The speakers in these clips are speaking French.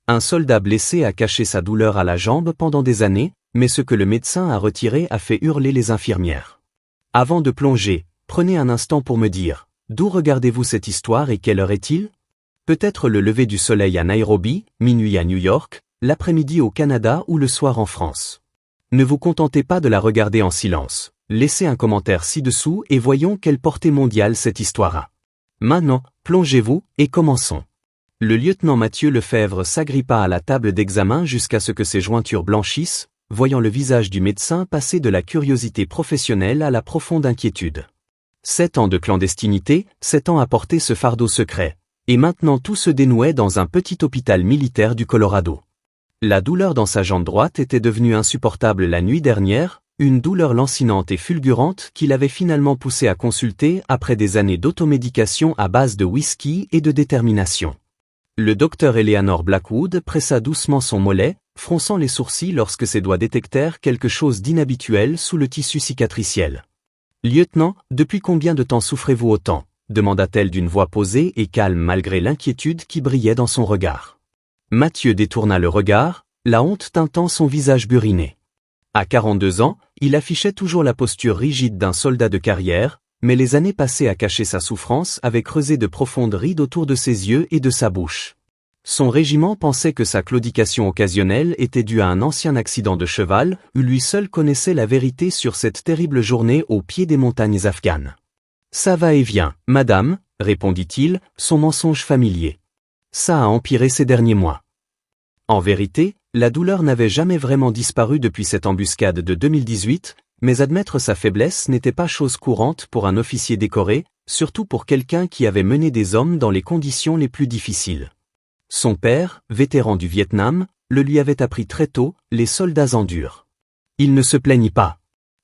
Un soldat blessé a caché sa douleur à la jambe pendant des années, mais ce que le médecin a retiré a fait hurler les infirmières. Avant de plonger, prenez un instant pour me dire, d'où regardez-vous cette histoire et quelle heure est-il? Peut-être le lever du soleil à Nairobi, minuit à New York, l'après-midi au Canada ou le soir en France. Ne vous contentez pas de la regarder en silence, laissez un commentaire ci-dessous et voyons quelle portée mondiale cette histoire a. Maintenant, plongez-vous et commençons. Le lieutenant Mathieu Lefebvre s'agrippa à la table d'examen jusqu'à ce que ses jointures blanchissent, voyant le visage du médecin passer de la curiosité professionnelle à la profonde inquiétude. 7 ans de clandestinité, 7 ans à porter ce fardeau secret. Et maintenant tout se dénouait dans un petit hôpital militaire du Colorado. La douleur dans sa jambe droite était devenue insupportable la nuit dernière, une douleur lancinante et fulgurante qui l'avait finalement poussé à consulter après des années d'automédication à base de whisky et de détermination. Le docteur Eleanor Blackwood pressa doucement son mollet, fronçant les sourcils lorsque ses doigts détectèrent quelque chose d'inhabituel sous le tissu cicatriciel. « Lieutenant, depuis combien de temps souffrez-vous autant ?» demanda-t-elle d'une voix posée et calme malgré l'inquiétude qui brillait dans son regard. Mathieu détourna le regard, la honte teintant son visage buriné. À 42 ans, il affichait toujours la posture rigide d'un soldat de carrière, mais les années passées à cacher sa souffrance avaient creusé de profondes rides autour de ses yeux et de sa bouche. Son régiment pensait que sa claudication occasionnelle était due à un ancien accident de cheval, où lui seul connaissait la vérité sur cette terrible journée au pied des montagnes afghanes. « Ça va et vient, madame, » répondit-il, son mensonge familier. « Ça a empiré ces derniers mois. » En vérité, la douleur n'avait jamais vraiment disparu depuis cette embuscade de 2018, mais admettre sa faiblesse n'était pas chose courante pour un officier décoré, surtout pour quelqu'un qui avait mené des hommes dans les conditions les plus difficiles. Son père, vétéran du Vietnam, le lui avait appris très tôt, les soldats endurent. Il ne se plaignit pas.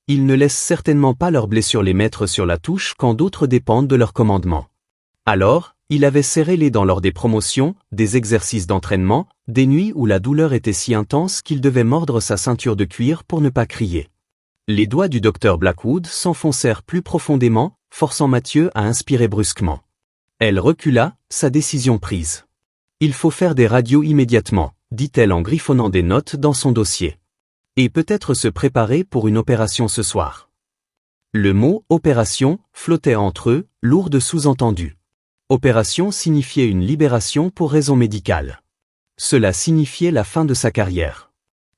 Ils ne laissent certainement pas leurs blessures les mettre sur la touche quand d'autres dépendent de leur commandement. Alors, il avait serré les dents lors des promotions, des exercices d'entraînement, des nuits où la douleur était si intense qu'il devait mordre sa ceinture de cuir pour ne pas crier. Les doigts du docteur Blackwood s'enfoncèrent plus profondément, forçant Mathieu à inspirer brusquement. Elle recula, sa décision prise. « Il faut faire des radios immédiatement », dit-elle en griffonnant des notes dans son dossier. Et peut-être se préparer pour une opération ce soir. Le mot « opération » flottait entre eux, lourd de sous-entendus. Opération signifiait une libération pour raison médicale. Cela signifiait la fin de sa carrière.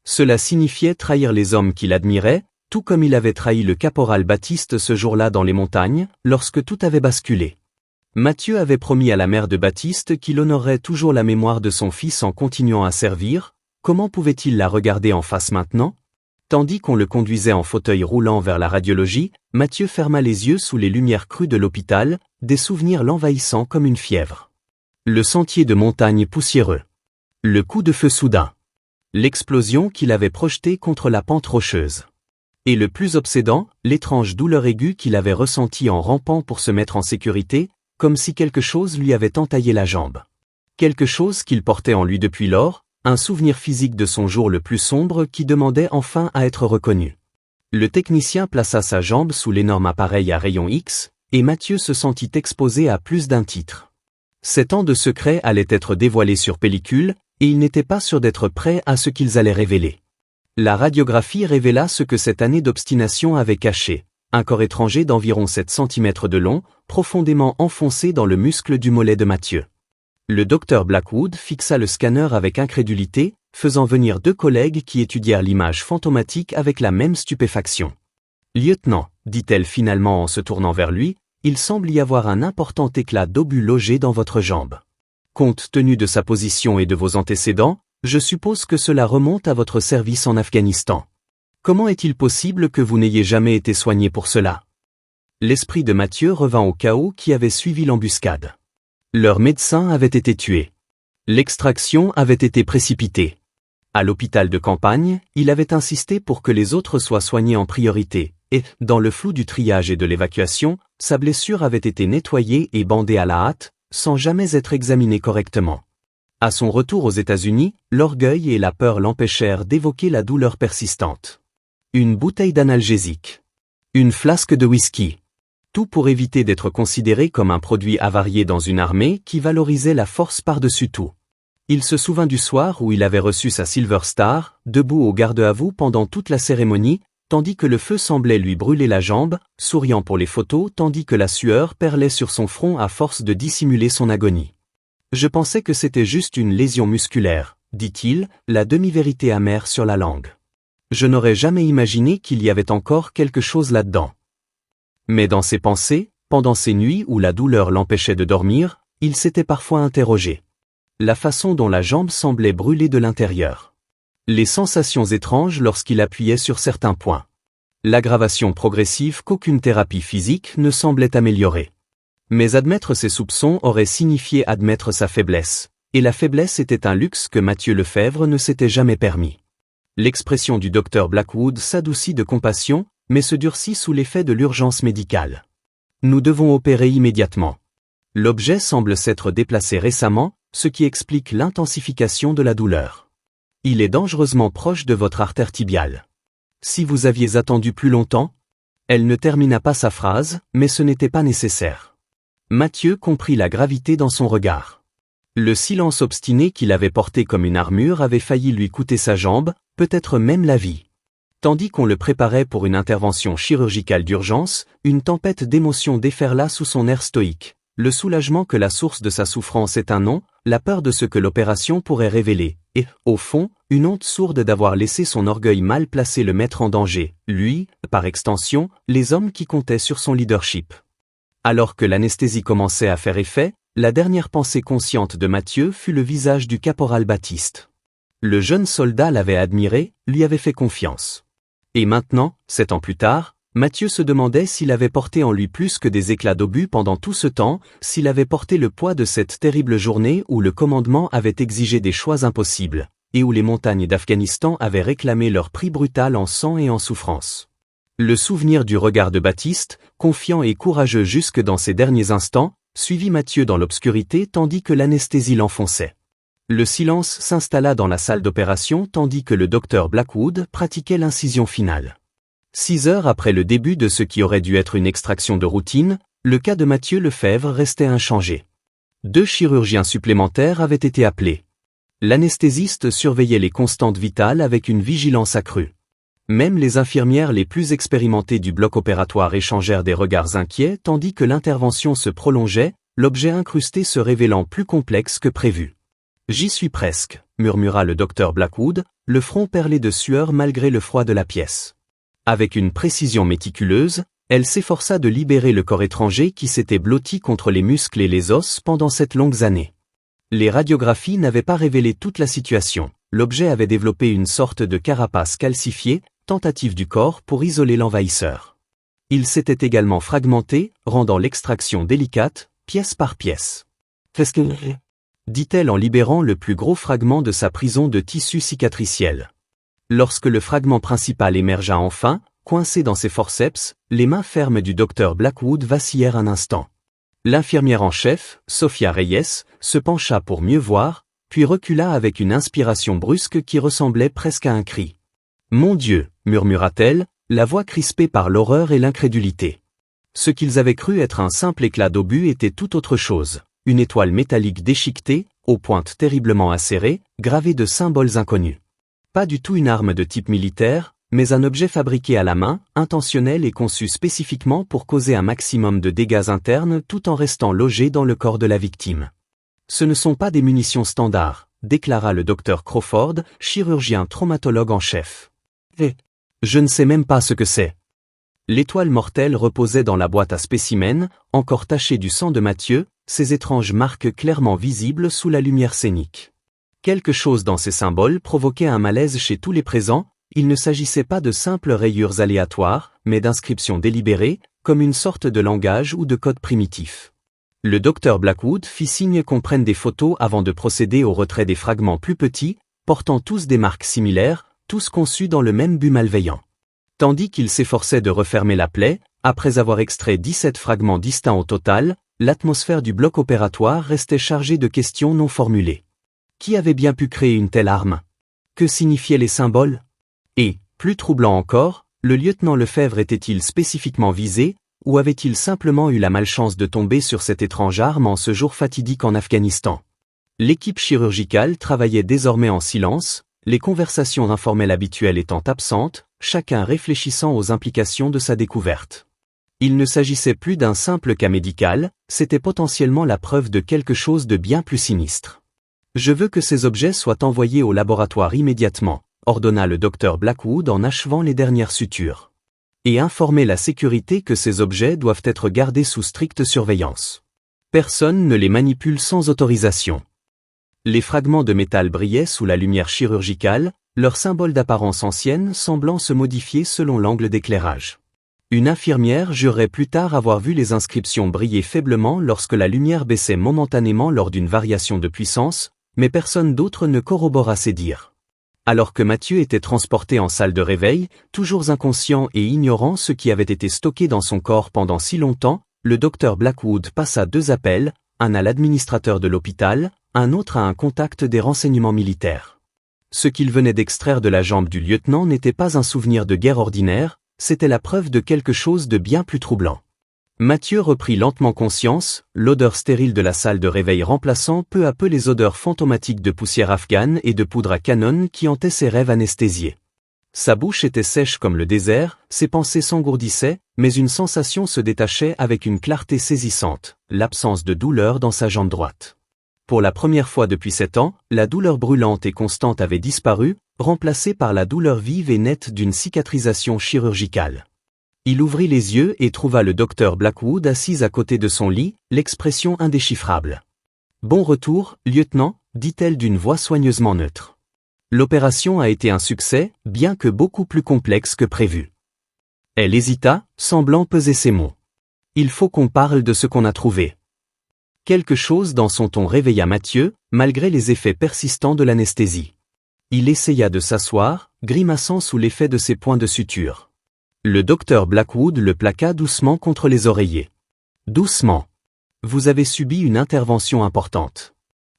Cela signifiait trahir les hommes qu'il admirait, tout comme il avait trahi le caporal Baptiste ce jour-là dans les montagnes, lorsque tout avait basculé. Mathieu avait promis à la mère de Baptiste qu'il honorerait toujours la mémoire de son fils en continuant à servir. Comment pouvait-il la regarder en face maintenant? Tandis qu'on le conduisait en fauteuil roulant vers la radiologie, Mathieu ferma les yeux sous les lumières crues de l'hôpital, des souvenirs l'envahissant comme une fièvre. Le sentier de montagne poussiéreux. Le coup de feu soudain. L'explosion qu'il avait projetée contre la pente rocheuse. Et le plus obsédant, l'étrange douleur aiguë qu'il avait ressentie en rampant pour se mettre en sécurité, comme si quelque chose lui avait entaillé la jambe. Quelque chose qu'il portait en lui depuis lors, un souvenir physique de son jour le plus sombre qui demandait enfin à être reconnu. Le technicien plaça sa jambe sous l'énorme appareil à rayon X, et Mathieu se sentit exposé à plus d'un titre. 7 ans de secret allaient être dévoilés sur pellicule, et il n'était pas sûr d'être prêt à ce qu'ils allaient révéler. La radiographie révéla ce que cette année d'obstination avait caché, un corps étranger d'environ 7 cm de long, profondément enfoncé dans le muscle du mollet de Mathieu. Le docteur Blackwood fixa le scanner avec incrédulité, faisant venir 2 collègues qui étudièrent l'image fantomatique avec la même stupéfaction. « Lieutenant », dit-elle finalement en se tournant vers lui, « il semble y avoir un important éclat d'obus logé dans votre jambe. Compte tenu de sa position et de vos antécédents, je suppose que cela remonte à votre service en Afghanistan. Comment est-il possible que vous n'ayez jamais été soigné pour cela ?» L'esprit de Mathieu revint au chaos qui avait suivi l'embuscade. Leur médecin avait été tué. L'extraction avait été précipitée. À l'hôpital de campagne, il avait insisté pour que les autres soient soignés en priorité, et, dans le flou du triage et de l'évacuation, sa blessure avait été nettoyée et bandée à la hâte, sans jamais être examinée correctement. À son retour aux États-Unis, l'orgueil et la peur l'empêchèrent d'évoquer la douleur persistante. Une bouteille d'analgésique. Une flasque de whisky. Tout pour éviter d'être considéré comme un produit avarié dans une armée qui valorisait la force par-dessus tout. Il se souvint du soir où il avait reçu sa Silver Star, debout au garde-à-vous pendant toute la cérémonie, tandis que le feu semblait lui brûler la jambe, souriant pour les photos tandis que la sueur perlait sur son front à force de dissimuler son agonie. Je pensais que c'était juste une lésion musculaire, dit-il, la demi-vérité amère sur la langue. Je n'aurais jamais imaginé qu'il y avait encore quelque chose là-dedans. Mais dans ses pensées, pendant ces nuits où la douleur l'empêchait de dormir, il s'était parfois interrogé. La façon dont la jambe semblait brûler de l'intérieur. Les sensations étranges lorsqu'il appuyait sur certains points. L'aggravation progressive qu'aucune thérapie physique ne semblait améliorer. Mais admettre ses soupçons aurait signifié admettre sa faiblesse, et la faiblesse était un luxe que Mathieu Lefebvre ne s'était jamais permis. L'expression du docteur Blackwood s'adoucit de compassion, mais se durcit sous l'effet de l'urgence médicale. Nous devons opérer immédiatement. L'objet semble s'être déplacé récemment, ce qui explique l'intensification de la douleur. Il est dangereusement proche de votre artère tibiale. Si vous aviez attendu plus longtemps, elle ne termina pas sa phrase, mais ce n'était pas nécessaire. Mathieu comprit la gravité dans son regard. Le silence obstiné qu'il avait porté comme une armure avait failli lui coûter sa jambe, peut-être même la vie. Tandis qu'on le préparait pour une intervention chirurgicale d'urgence, une tempête d'émotions déferla sous son air stoïque. Le soulagement que la source de sa souffrance est un nom, la peur de ce que l'opération pourrait révéler, et, au fond, une honte sourde d'avoir laissé son orgueil mal placé le mettre en danger, lui, par extension, les hommes qui comptaient sur son leadership. Alors que l'anesthésie commençait à faire effet, la dernière pensée consciente de Mathieu fut le visage du caporal Baptiste. Le jeune soldat l'avait admiré, lui avait fait confiance. Et maintenant, 7 ans plus tard, Mathieu se demandait s'il avait porté en lui plus que des éclats d'obus pendant tout ce temps, s'il avait porté le poids de cette terrible journée où le commandement avait exigé des choix impossibles, et où les montagnes d'Afghanistan avaient réclamé leur prix brutal en sang et en souffrance. Le souvenir du regard de Baptiste, confiant et courageux jusque dans ses derniers instants, suivit Mathieu dans l'obscurité tandis que l'anesthésie l'enfonçait. Le silence s'installa dans la salle d'opération tandis que le docteur Blackwood pratiquait l'incision finale. 6 heures après le début de ce qui aurait dû être une extraction de routine, le cas de Mathieu Lefebvre restait inchangé. 2 chirurgiens supplémentaires avaient été appelés. L'anesthésiste surveillait les constantes vitales avec une vigilance accrue. Même les infirmières les plus expérimentées du bloc opératoire échangèrent des regards inquiets tandis que l'intervention se prolongeait, l'objet incrusté se révélant plus complexe que prévu. « J'y suis presque », murmura le docteur Blackwood, le front perlé de sueur malgré le froid de la pièce. Avec une précision méticuleuse, elle s'efforça de libérer le corps étranger qui s'était blotti contre les muscles et les os pendant cette longue année. Les radiographies n'avaient pas révélé toute la situation, l'objet avait développé une sorte de carapace calcifiée, tentative du corps pour isoler l'envahisseur. Il s'était également fragmenté, rendant l'extraction délicate, pièce par pièce. « Qu'est-ce que... » dit-elle en libérant le plus gros fragment de sa prison de tissu cicatriciel. Lorsque le fragment principal émergea enfin, coincé dans ses forceps, les mains fermes du docteur Blackwood vacillèrent un instant. L'infirmière en chef, Sophia Reyes, se pencha pour mieux voir, puis recula avec une inspiration brusque qui ressemblait presque à un cri. « Mon Dieu !» murmura-t-elle, la voix crispée par l'horreur et l'incrédulité. Ce qu'ils avaient cru être un simple éclat d'obus était tout autre chose, une étoile métallique déchiquetée, aux pointes terriblement acérées, gravée de symboles inconnus. Pas du tout une arme de type militaire, mais un objet fabriqué à la main, intentionnel et conçu spécifiquement pour causer un maximum de dégâts internes tout en restant logé dans le corps de la victime. Ce ne sont pas des munitions standards, déclara le docteur Crawford, chirurgien traumatologue en chef. Je ne sais même pas ce que c'est. L'étoile mortelle reposait dans la boîte à spécimens, encore tachée du sang de Mathieu, ces étranges marques clairement visibles sous la lumière scénique. Quelque chose dans ces symboles provoquait un malaise chez tous les présents, il ne s'agissait pas de simples rayures aléatoires, mais d'inscriptions délibérées, comme une sorte de langage ou de code primitif. Le docteur Blackwood fit signe qu'on prenne des photos avant de procéder au retrait des fragments plus petits, portant tous des marques similaires, tous conçus dans le même but malveillant. Tandis qu'il s'efforçait de refermer la plaie, après avoir extrait 17 fragments distincts au total, l'atmosphère du bloc opératoire restait chargée de questions non formulées. Qui avait bien pu créer une telle arme? Que signifiaient les symboles? Et, plus troublant encore, le lieutenant Lefebvre était-il spécifiquement visé, ou avait-il simplement eu la malchance de tomber sur cette étrange arme en ce jour fatidique en Afghanistan? L'équipe chirurgicale travaillait désormais en silence, les conversations informelles habituelles étant absentes, chacun réfléchissant aux implications de sa découverte. Il ne s'agissait plus d'un simple cas médical, c'était potentiellement la preuve de quelque chose de bien plus sinistre. « Je veux que ces objets soient envoyés au laboratoire immédiatement », ordonna le docteur Blackwood en achevant les dernières sutures. « Et informer la sécurité que ces objets doivent être gardés sous stricte surveillance. Personne ne les manipule sans autorisation. » Les fragments de métal brillaient sous la lumière chirurgicale, leur symbole d'apparence ancienne semblant se modifier selon l'angle d'éclairage. Une infirmière jurerait plus tard avoir vu les inscriptions briller faiblement lorsque la lumière baissait momentanément lors d'une variation de puissance, mais personne d'autre ne corrobora ces dires. Alors que Mathieu était transporté en salle de réveil, toujours inconscient et ignorant ce qui avait été stocké dans son corps pendant si longtemps, le docteur Blackwood passa 2 appels, un à l'administrateur de l'hôpital, un autre à un contact des renseignements militaires. Ce qu'il venait d'extraire de la jambe du lieutenant n'était pas un souvenir de guerre ordinaire, c'était la preuve de quelque chose de bien plus troublant. Mathieu reprit lentement conscience, l'odeur stérile de la salle de réveil remplaçant peu à peu les odeurs fantomatiques de poussière afghane et de poudre à canon qui hantaient ses rêves anesthésiés. Sa bouche était sèche comme le désert, ses pensées s'engourdissaient, mais une sensation se détachait avec une clarté saisissante, l'absence de douleur dans sa jambe droite. Pour la première fois depuis 7 ans, la douleur brûlante et constante avait disparu, remplacée par la douleur vive et nette d'une cicatrisation chirurgicale. Il ouvrit les yeux et trouva le docteur Blackwood assis à côté de son lit, l'expression indéchiffrable. « Bon retour, lieutenant », dit-elle d'une voix soigneusement neutre. L'opération a été un succès, bien que beaucoup plus complexe que prévu. Elle hésita, semblant peser ses mots. « Il faut qu'on parle de ce qu'on a trouvé. » Quelque chose dans son ton réveilla Mathieu, malgré les effets persistants de l'anesthésie. Il essaya de s'asseoir, grimaçant sous l'effet de ses points de suture. Le docteur Blackwood le plaqua doucement contre les oreillers. « Doucement. Vous avez subi une intervention importante.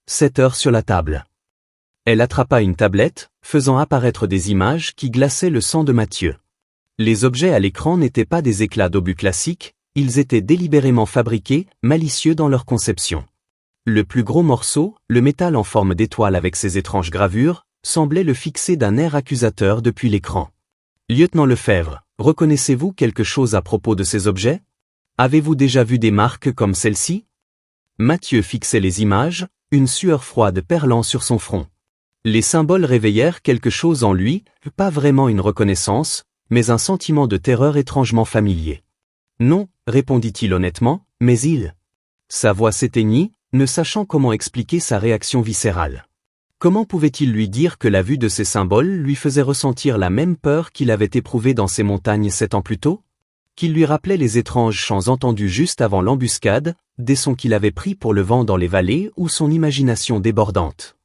7 heures sur la table. » Elle attrapa une tablette, faisant apparaître des images qui glaçaient le sang de Mathieu. Les objets à l'écran n'étaient pas des éclats d'obus classiques, ils étaient délibérément fabriqués, malicieux dans leur conception. Le plus gros morceau, le métal en forme d'étoile avec ses étranges gravures, semblait le fixer d'un air accusateur depuis l'écran. « Lieutenant Lefebvre, reconnaissez-vous quelque chose à propos de ces objets? Avez-vous déjà vu des marques comme celle-ci » Mathieu fixait les images, une sueur froide perlant sur son front. Les symboles réveillèrent quelque chose en lui, pas vraiment une reconnaissance, mais un sentiment de terreur étrangement familier. « Non », répondit-il honnêtement, mais il... Sa voix s'éteignit, ne sachant comment expliquer sa réaction viscérale. Comment pouvait-il lui dire que la vue de ces symboles lui faisait ressentir la même peur qu'il avait éprouvée dans ces montagnes 7 ans plus tôt? Qu'il lui rappelait les étranges chants entendus juste avant l'embuscade, des sons qu'il avait pris pour le vent dans les vallées ou son imagination débordante?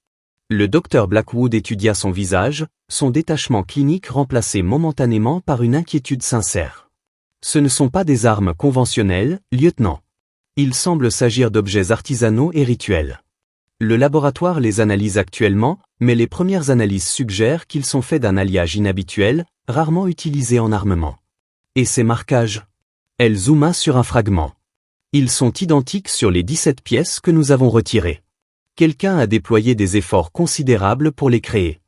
Le docteur Blackwood étudia son visage, son détachement clinique remplacé momentanément par une inquiétude sincère. Ce ne sont pas des armes conventionnelles, lieutenant. Il semble s'agir d'objets artisanaux et rituels. Le laboratoire les analyse actuellement, mais les premières analyses suggèrent qu'ils sont faits d'un alliage inhabituel, rarement utilisé en armement. Et ces marquages? Elle zooma sur un fragment. Ils sont identiques sur les 17 pièces que nous avons retirées. Quelqu'un a déployé des efforts considérables pour les créer.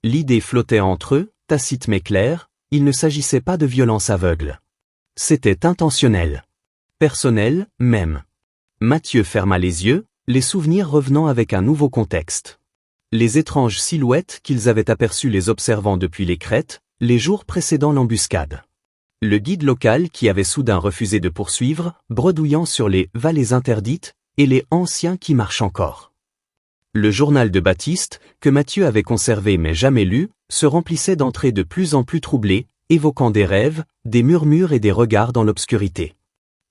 L'idée flottait entre eux, tacite mais claire, il ne s'agissait pas de violence aveugle. C'était intentionnel. Personnel, même. Mathieu ferma les yeux, les souvenirs revenant avec un nouveau contexte. Les étranges silhouettes qu'ils avaient aperçues les observant depuis les crêtes, les jours précédant l'embuscade. Le guide local qui avait soudain refusé de poursuivre, bredouillant sur les « vallées interdites » et les « anciens qui marchent encore ». Le journal de Baptiste, que Mathieu avait conservé mais jamais lu, se remplissait d'entrées de plus en plus troublées, évoquant des rêves, des murmures et des regards dans l'obscurité.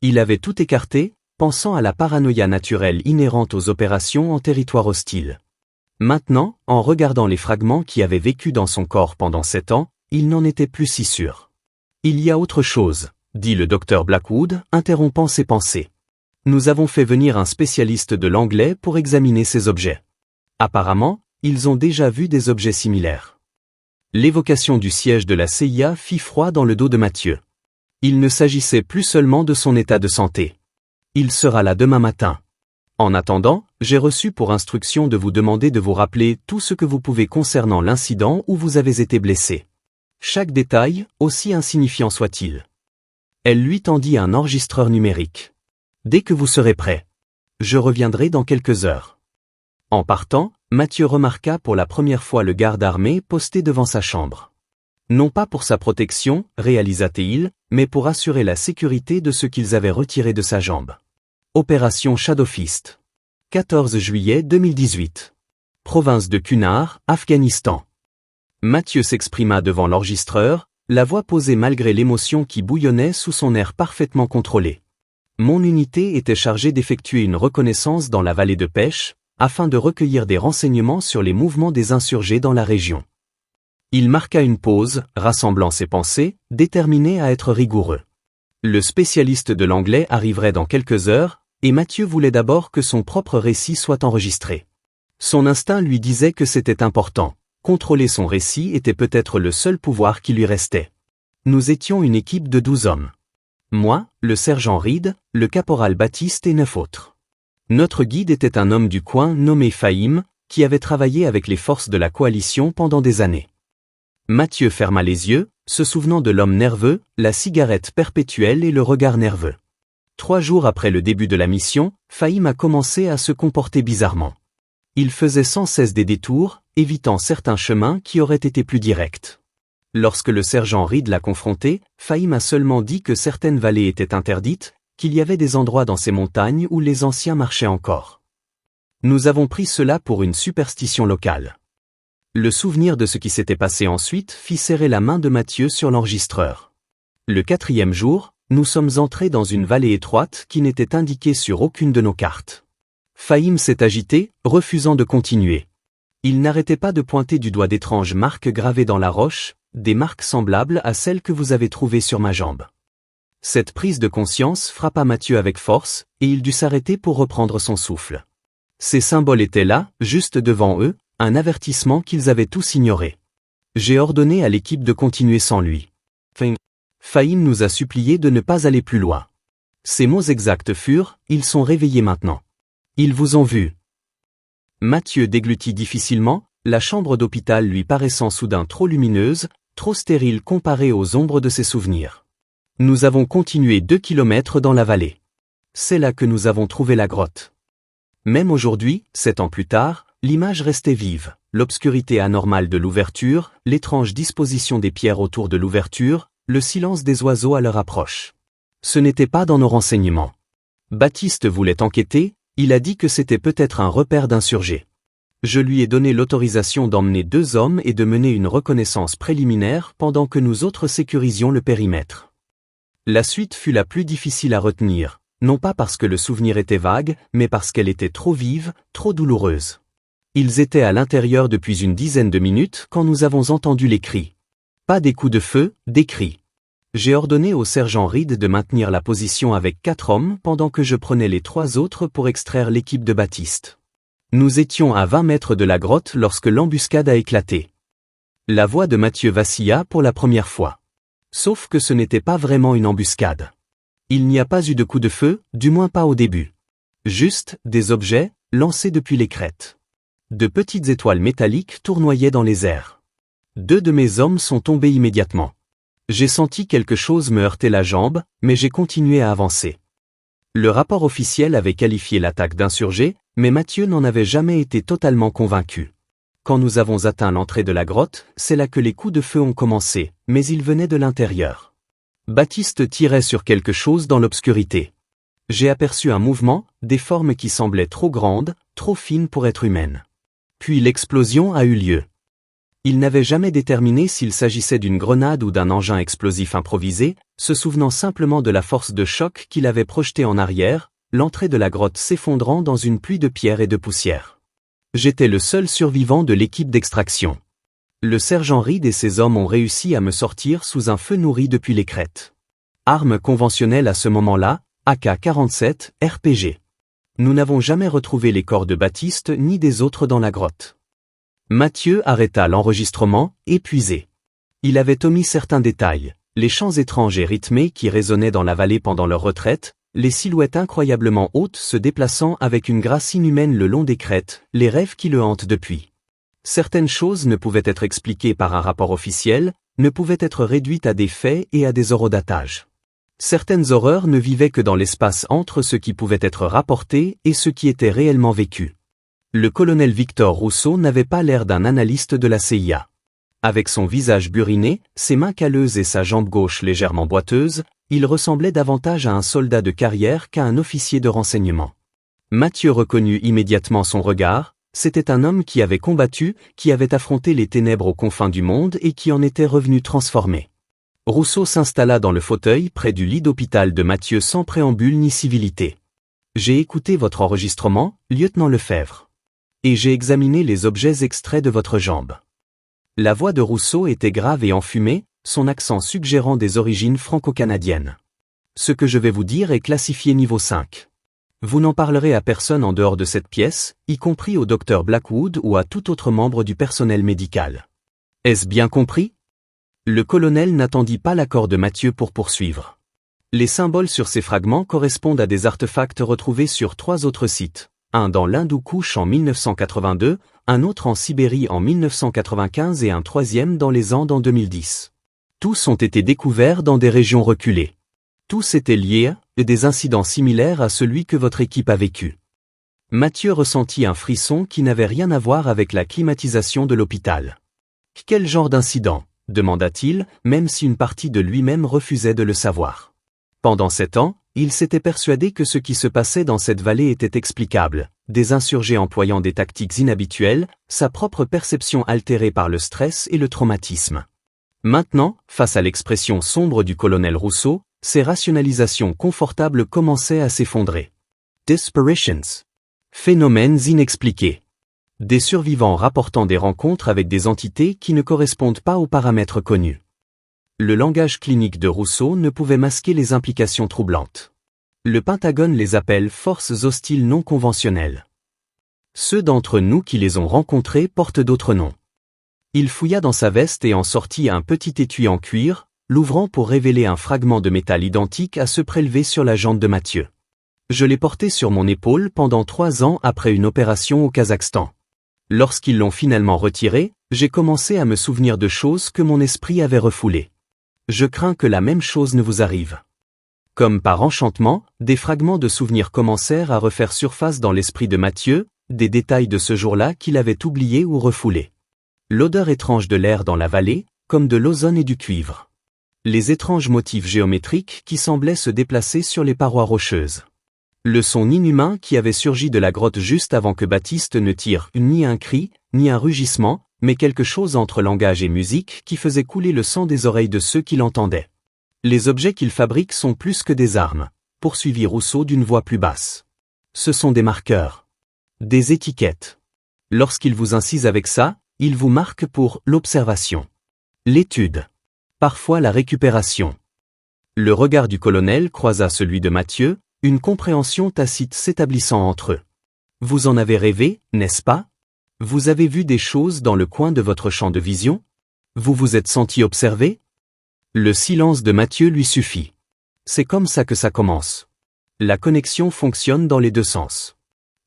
Il avait tout écarté, pensant à la paranoïa naturelle inhérente aux opérations en territoire hostile. Maintenant, en regardant les fragments qui avaient vécu dans son corps pendant 7 ans, il n'en était plus si sûr. « Il y a autre chose », dit le docteur Blackwood, interrompant ses pensées. « Nous avons fait venir un spécialiste de l'anglais pour examiner ces objets. Apparemment, ils ont déjà vu des objets similaires. » L'évocation du siège de la CIA fit froid dans le dos de Mathieu. Il ne s'agissait plus seulement de son état de santé. Il sera là demain matin. En attendant, j'ai reçu pour instruction de vous demander de vous rappeler tout ce que vous pouvez concernant l'incident où vous avez été blessé. Chaque détail, aussi insignifiant soit-il. Elle lui tendit un enregistreur numérique. Dès que vous serez prêt. Je reviendrai dans quelques heures. En partant, Mathieu remarqua pour la première fois le garde armé posté devant sa chambre. Non pas pour sa protection, réalisa-t-il, mais pour assurer la sécurité de ce qu'ils avaient retiré de sa jambe. Opération Shadowfist. 14 juillet 2018. Province de Kunar, Afghanistan. Mathieu s'exprima devant l'enregistreur, la voix posée malgré l'émotion qui bouillonnait sous son air parfaitement contrôlé. Mon unité était chargée d'effectuer une reconnaissance dans la vallée de Pêche, afin de recueillir des renseignements sur les mouvements des insurgés dans la région. Il marqua une pause, rassemblant ses pensées, déterminé à être rigoureux. Le spécialiste de l'anglais arriverait dans quelques heures, et Mathieu voulait d'abord que son propre récit soit enregistré. Son instinct lui disait que c'était important. Contrôler son récit était peut-être le seul pouvoir qui lui restait. Nous étions une équipe de 12 hommes. Moi, le sergent Reed, le caporal Baptiste et 9 autres. Notre guide était un homme du coin nommé Fahim, qui avait travaillé avec les forces de la coalition pendant des années. Mathieu ferma les yeux, se souvenant de l'homme nerveux, la cigarette perpétuelle et le regard nerveux. 3 jours après le début de la mission, Fahim a commencé à se comporter bizarrement. Il faisait sans cesse des détours, évitant certains chemins qui auraient été plus directs. Lorsque le sergent Reed l'a confronté, Fahim a seulement dit que certaines vallées étaient interdites, qu'il y avait des endroits dans ces montagnes où les anciens marchaient encore. Nous avons pris cela pour une superstition locale. Le souvenir de ce qui s'était passé ensuite fit serrer la main de Mathieu sur l'enregistreur. Le 4e jour, nous sommes entrés dans une vallée étroite qui n'était indiquée sur aucune de nos cartes. Fahim s'est agité, refusant de continuer. Il n'arrêtait pas de pointer du doigt d'étranges marques gravées dans la roche, des marques semblables à celles que vous avez trouvées sur ma jambe. Cette prise de conscience frappa Mathieu avec force, et il dut s'arrêter pour reprendre son souffle. Ces symboles étaient là, juste devant eux, un avertissement qu'ils avaient tous ignoré. J'ai ordonné à l'équipe de continuer sans lui. Fahim nous a supplié de ne pas aller plus loin. Ces mots exacts furent « Ils sont réveillés maintenant. Ils vous ont vu. » Mathieu déglutit difficilement, la chambre d'hôpital lui paraissant soudain trop lumineuse, trop stérile comparée aux ombres de ses souvenirs. Nous avons continué 2 kilomètres dans la vallée. C'est là que nous avons trouvé la grotte. Même aujourd'hui, 7 ans plus tard, l'image restait vive, l'obscurité anormale de l'ouverture, l'étrange disposition des pierres autour de l'ouverture, le silence des oiseaux à leur approche. Ce n'était pas dans nos renseignements. Baptiste voulait enquêter, il a dit que c'était peut-être un repère d'insurgés. Je lui ai donné l'autorisation d'emmener 2 hommes et de mener une reconnaissance préliminaire pendant que nous autres sécurisions le périmètre. La suite fut la plus difficile à retenir, non pas parce que le souvenir était vague, mais parce qu'elle était trop vive, trop douloureuse. Ils étaient à l'intérieur depuis une dizaine de minutes quand nous avons entendu les cris. Pas des coups de feu, des cris. J'ai ordonné au sergent Reed de maintenir la position avec 4 hommes pendant que je prenais les 3 autres pour extraire l'équipe de Baptiste. Nous étions à 20 mètres de la grotte lorsque l'embuscade a éclaté. La voix de Mathieu vacilla pour la première fois. Sauf que ce n'était pas vraiment une embuscade. Il n'y a pas eu de coup de feu, du moins pas au début. Juste, des objets, lancés depuis les crêtes. De petites étoiles métalliques tournoyaient dans les airs. 2 de mes hommes sont tombés immédiatement. J'ai senti quelque chose me heurter la jambe, mais j'ai continué à avancer. Le rapport officiel avait qualifié l'attaque d'insurgés, mais Mathieu n'en avait jamais été totalement convaincu. Quand nous avons atteint l'entrée de la grotte, c'est là que les coups de feu ont commencé, mais ils venaient de l'intérieur. Baptiste tirait sur quelque chose dans l'obscurité. J'ai aperçu un mouvement, des formes qui semblaient trop grandes, trop fines pour être humaines. Puis l'explosion a eu lieu. Il n'avait jamais déterminé s'il s'agissait d'une grenade ou d'un engin explosif improvisé, se souvenant simplement de la force de choc qu'il avait projetée en arrière, l'entrée de la grotte s'effondrant dans une pluie de pierres et de poussière. J'étais le seul survivant de l'équipe d'extraction. Le sergent Reed et ses hommes ont réussi à me sortir sous un feu nourri depuis les crêtes. Arme conventionnelle à ce moment-là, AK-47, RPG. Nous n'avons jamais retrouvé les corps de Baptiste ni des autres dans la grotte. Mathieu arrêta l'enregistrement, épuisé. Il avait omis certains détails, les chants étranges et rythmés qui résonnaient dans la vallée pendant leur retraite, les silhouettes incroyablement hautes se déplaçant avec une grâce inhumaine le long des crêtes, les rêves qui le hantent depuis. Certaines choses ne pouvaient être expliquées par un rapport officiel, ne pouvaient être réduites à des faits et à des horodatages. Certaines horreurs ne vivaient que dans l'espace entre ce qui pouvait être rapporté et ce qui était réellement vécu. Le colonel Victor Rousseau n'avait pas l'air d'un analyste de la CIA. Avec son visage buriné, ses mains calleuses et sa jambe gauche légèrement boiteuse, il ressemblait davantage à un soldat de carrière qu'à un officier de renseignement. Mathieu reconnut immédiatement son regard. C'était un homme qui avait combattu, qui avait affronté les ténèbres aux confins du monde et qui en était revenu transformé. Rousseau s'installa dans le fauteuil près du lit d'hôpital de Mathieu sans préambule ni civilité. « J'ai écouté votre enregistrement, lieutenant Lefebvre. Et j'ai examiné les objets extraits de votre jambe. » La voix de Rousseau était grave et enfumée, son accent suggérant des origines franco-canadiennes. « Ce que je vais vous dire est classifié niveau 5. Vous n'en parlerez à personne en dehors de cette pièce, y compris au docteur Blackwood ou à tout autre membre du personnel médical. Est-ce bien compris ? » Le colonel n'attendit pas l'accord de Mathieu pour poursuivre. Les symboles sur ces fragments correspondent à des artefacts retrouvés sur 3 autres sites, un dans l'Hindoukouche en 1982, un autre en Sibérie en 1995 et un troisième dans les Andes en 2010. Tous ont été découverts dans des régions reculées. Tous étaient liés à des incidents similaires à celui que votre équipe a vécu. Mathieu ressentit un frisson qui n'avait rien à voir avec la climatisation de l'hôpital. « Quel genre d'incident ?» demanda-t-il, même si une partie de lui-même refusait de le savoir. Pendant 7 ans, il s'était persuadé que ce qui se passait dans cette vallée était explicable, des insurgés employant des tactiques inhabituelles, sa propre perception altérée par le stress et le traumatisme. Maintenant, face à l'expression sombre du colonel Rousseau, ces rationalisations confortables commençaient à s'effondrer. Disparitions. Phénomènes inexpliqués. Des survivants rapportant des rencontres avec des entités qui ne correspondent pas aux paramètres connus. Le langage clinique de Rousseau ne pouvait masquer les implications troublantes. Le Pentagone les appelle forces hostiles non conventionnelles. Ceux d'entre nous qui les ont rencontrés portent d'autres noms. Il fouilla dans sa veste et en sortit un petit étui en cuir, l'ouvrant pour révéler un fragment de métal identique à ceux prélevés sur la jambe de Mathieu. Je l'ai porté sur mon épaule pendant 3 ans après une opération au Kazakhstan. Lorsqu'ils l'ont finalement retiré, j'ai commencé à me souvenir de choses que mon esprit avait refoulées. Je crains que la même chose ne vous arrive. Comme par enchantement, des fragments de souvenirs commencèrent à refaire surface dans l'esprit de Mathieu, des détails de ce jour-là qu'il avait oubliés ou refoulés. L'odeur étrange de l'air dans la vallée, comme de l'ozone et du cuivre. Les étranges motifs géométriques qui semblaient se déplacer sur les parois rocheuses. Le son inhumain qui avait surgi de la grotte juste avant que Baptiste ne tire ni un cri, ni un rugissement, mais quelque chose entre langage et musique qui faisait couler le sang des oreilles de ceux qui l'entendaient. Les objets qu'il fabrique sont plus que des armes, poursuivit Rousseau d'une voix plus basse. Ce sont des marqueurs. Des étiquettes. Lorsqu'il vous incise avec ça, il vous marque pour l'observation. L'étude. Parfois la récupération. Le regard du colonel croisa celui de Mathieu, une compréhension tacite s'établissant entre eux. Vous en avez rêvé, n'est-ce pas ? Vous avez vu des choses dans le coin de votre champ de vision ? Vous vous êtes senti observé ? Le silence de Mathieu lui suffit. C'est comme ça que ça commence. La connexion fonctionne dans les 2 sens.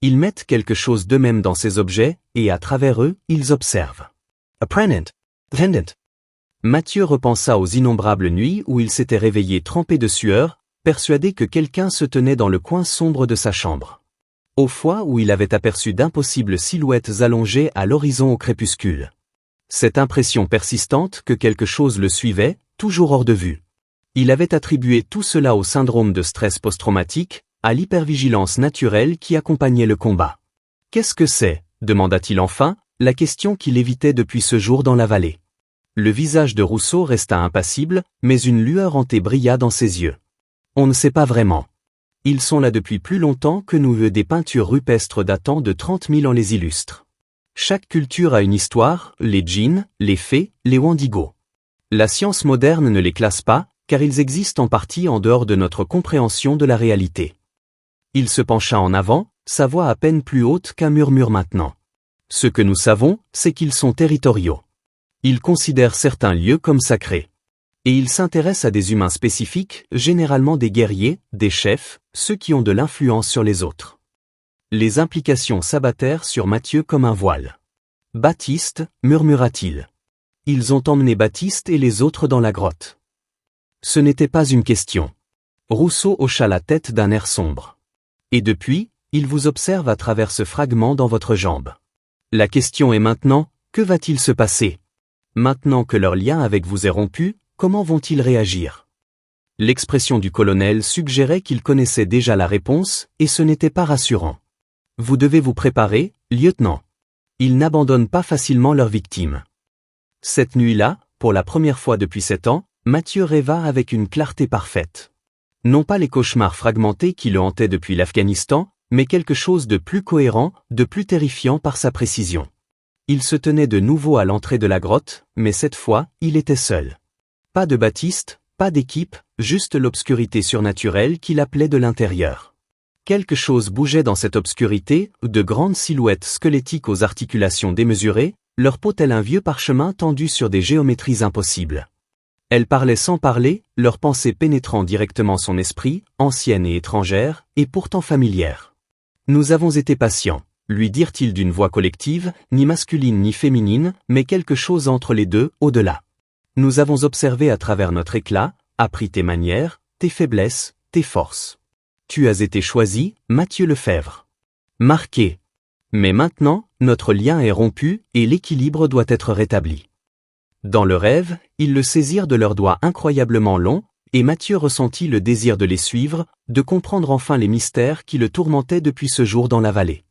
Ils mettent quelque chose d'eux-mêmes dans ces objets, et à travers eux, ils observent. Apprenant. Attendant. Mathieu repensa aux innombrables nuits où il s'était réveillé trempé de sueur, persuadé que quelqu'un se tenait dans le coin sombre de sa chambre. Aux fois où il avait aperçu d'impossibles silhouettes allongées à l'horizon au crépuscule. Cette impression persistante que quelque chose le suivait, toujours hors de vue. Il avait attribué tout cela au syndrome de stress post-traumatique, à l'hypervigilance naturelle qui accompagnait le combat. « Qu'est-ce que c'est » demanda-t-il enfin, la question qu'il évitait depuis ce jour dans la vallée. Le visage de Rousseau resta impassible, mais une lueur hantée brilla dans ses yeux. On ne sait pas vraiment. Ils sont là depuis plus longtemps que nous, des peintures rupestres datant de 30 000 ans les illustrent. Chaque culture a une histoire, les djinns, les fées, les wendigos. La science moderne ne les classe pas, car ils existent en partie en dehors de notre compréhension de la réalité. Il se pencha en avant, sa voix à peine plus haute qu'un murmure maintenant. Ce que nous savons, c'est qu'ils sont territoriaux. Ils considèrent certains lieux comme sacrés. Et il s'intéresse à des humains spécifiques, généralement des guerriers, des chefs, ceux qui ont de l'influence sur les autres. Les implications s'abattèrent sur Mathieu comme un voile. « Baptiste, murmura-t-il. Ils ont emmené Baptiste et les autres dans la grotte. » Ce n'était pas une question. Rousseau hocha la tête d'un air sombre. « Et depuis, ils vous observent à travers ce fragment dans votre jambe. La question est maintenant, que va-t-il se passer? Maintenant que leur lien avec vous est rompu, comment vont-ils réagir? » L'expression du colonel suggérait qu'il connaissait déjà la réponse, et ce n'était pas rassurant. « Vous devez vous préparer, lieutenant. Ils n'abandonnent pas facilement leurs victimes. » Cette nuit-là, pour la première fois depuis 7 ans, Mathieu rêva avec une clarté parfaite. Non pas les cauchemars fragmentés qui le hantaient depuis l'Afghanistan, mais quelque chose de plus cohérent, de plus terrifiant par sa précision. Il se tenait de nouveau à l'entrée de la grotte, mais cette fois, il était seul. Pas de Baptiste, pas d'équipe, juste l'obscurité surnaturelle qui l'appelait de l'intérieur. Quelque chose bougeait dans cette obscurité, de grandes silhouettes squelettiques aux articulations démesurées, leur peau tel un vieux parchemin tendu sur des géométries impossibles. Elles parlaient sans parler, leurs pensées pénétrant directement son esprit, anciennes et étrangères, et pourtant familières. « Nous avons été patients », lui dirent-ils d'une voix collective, ni masculine ni féminine, mais quelque chose entre les deux, au-delà. « Nous avons observé à travers notre éclat, appris tes manières, tes faiblesses, tes forces. Tu as été choisi, Mathieu Lefebvre. Marqué. Mais maintenant, notre lien est rompu et l'équilibre doit être rétabli. » Dans le rêve, ils le saisirent de leurs doigts incroyablement longs, et Mathieu ressentit le désir de les suivre, de comprendre enfin les mystères qui le tourmentaient depuis ce jour dans la vallée.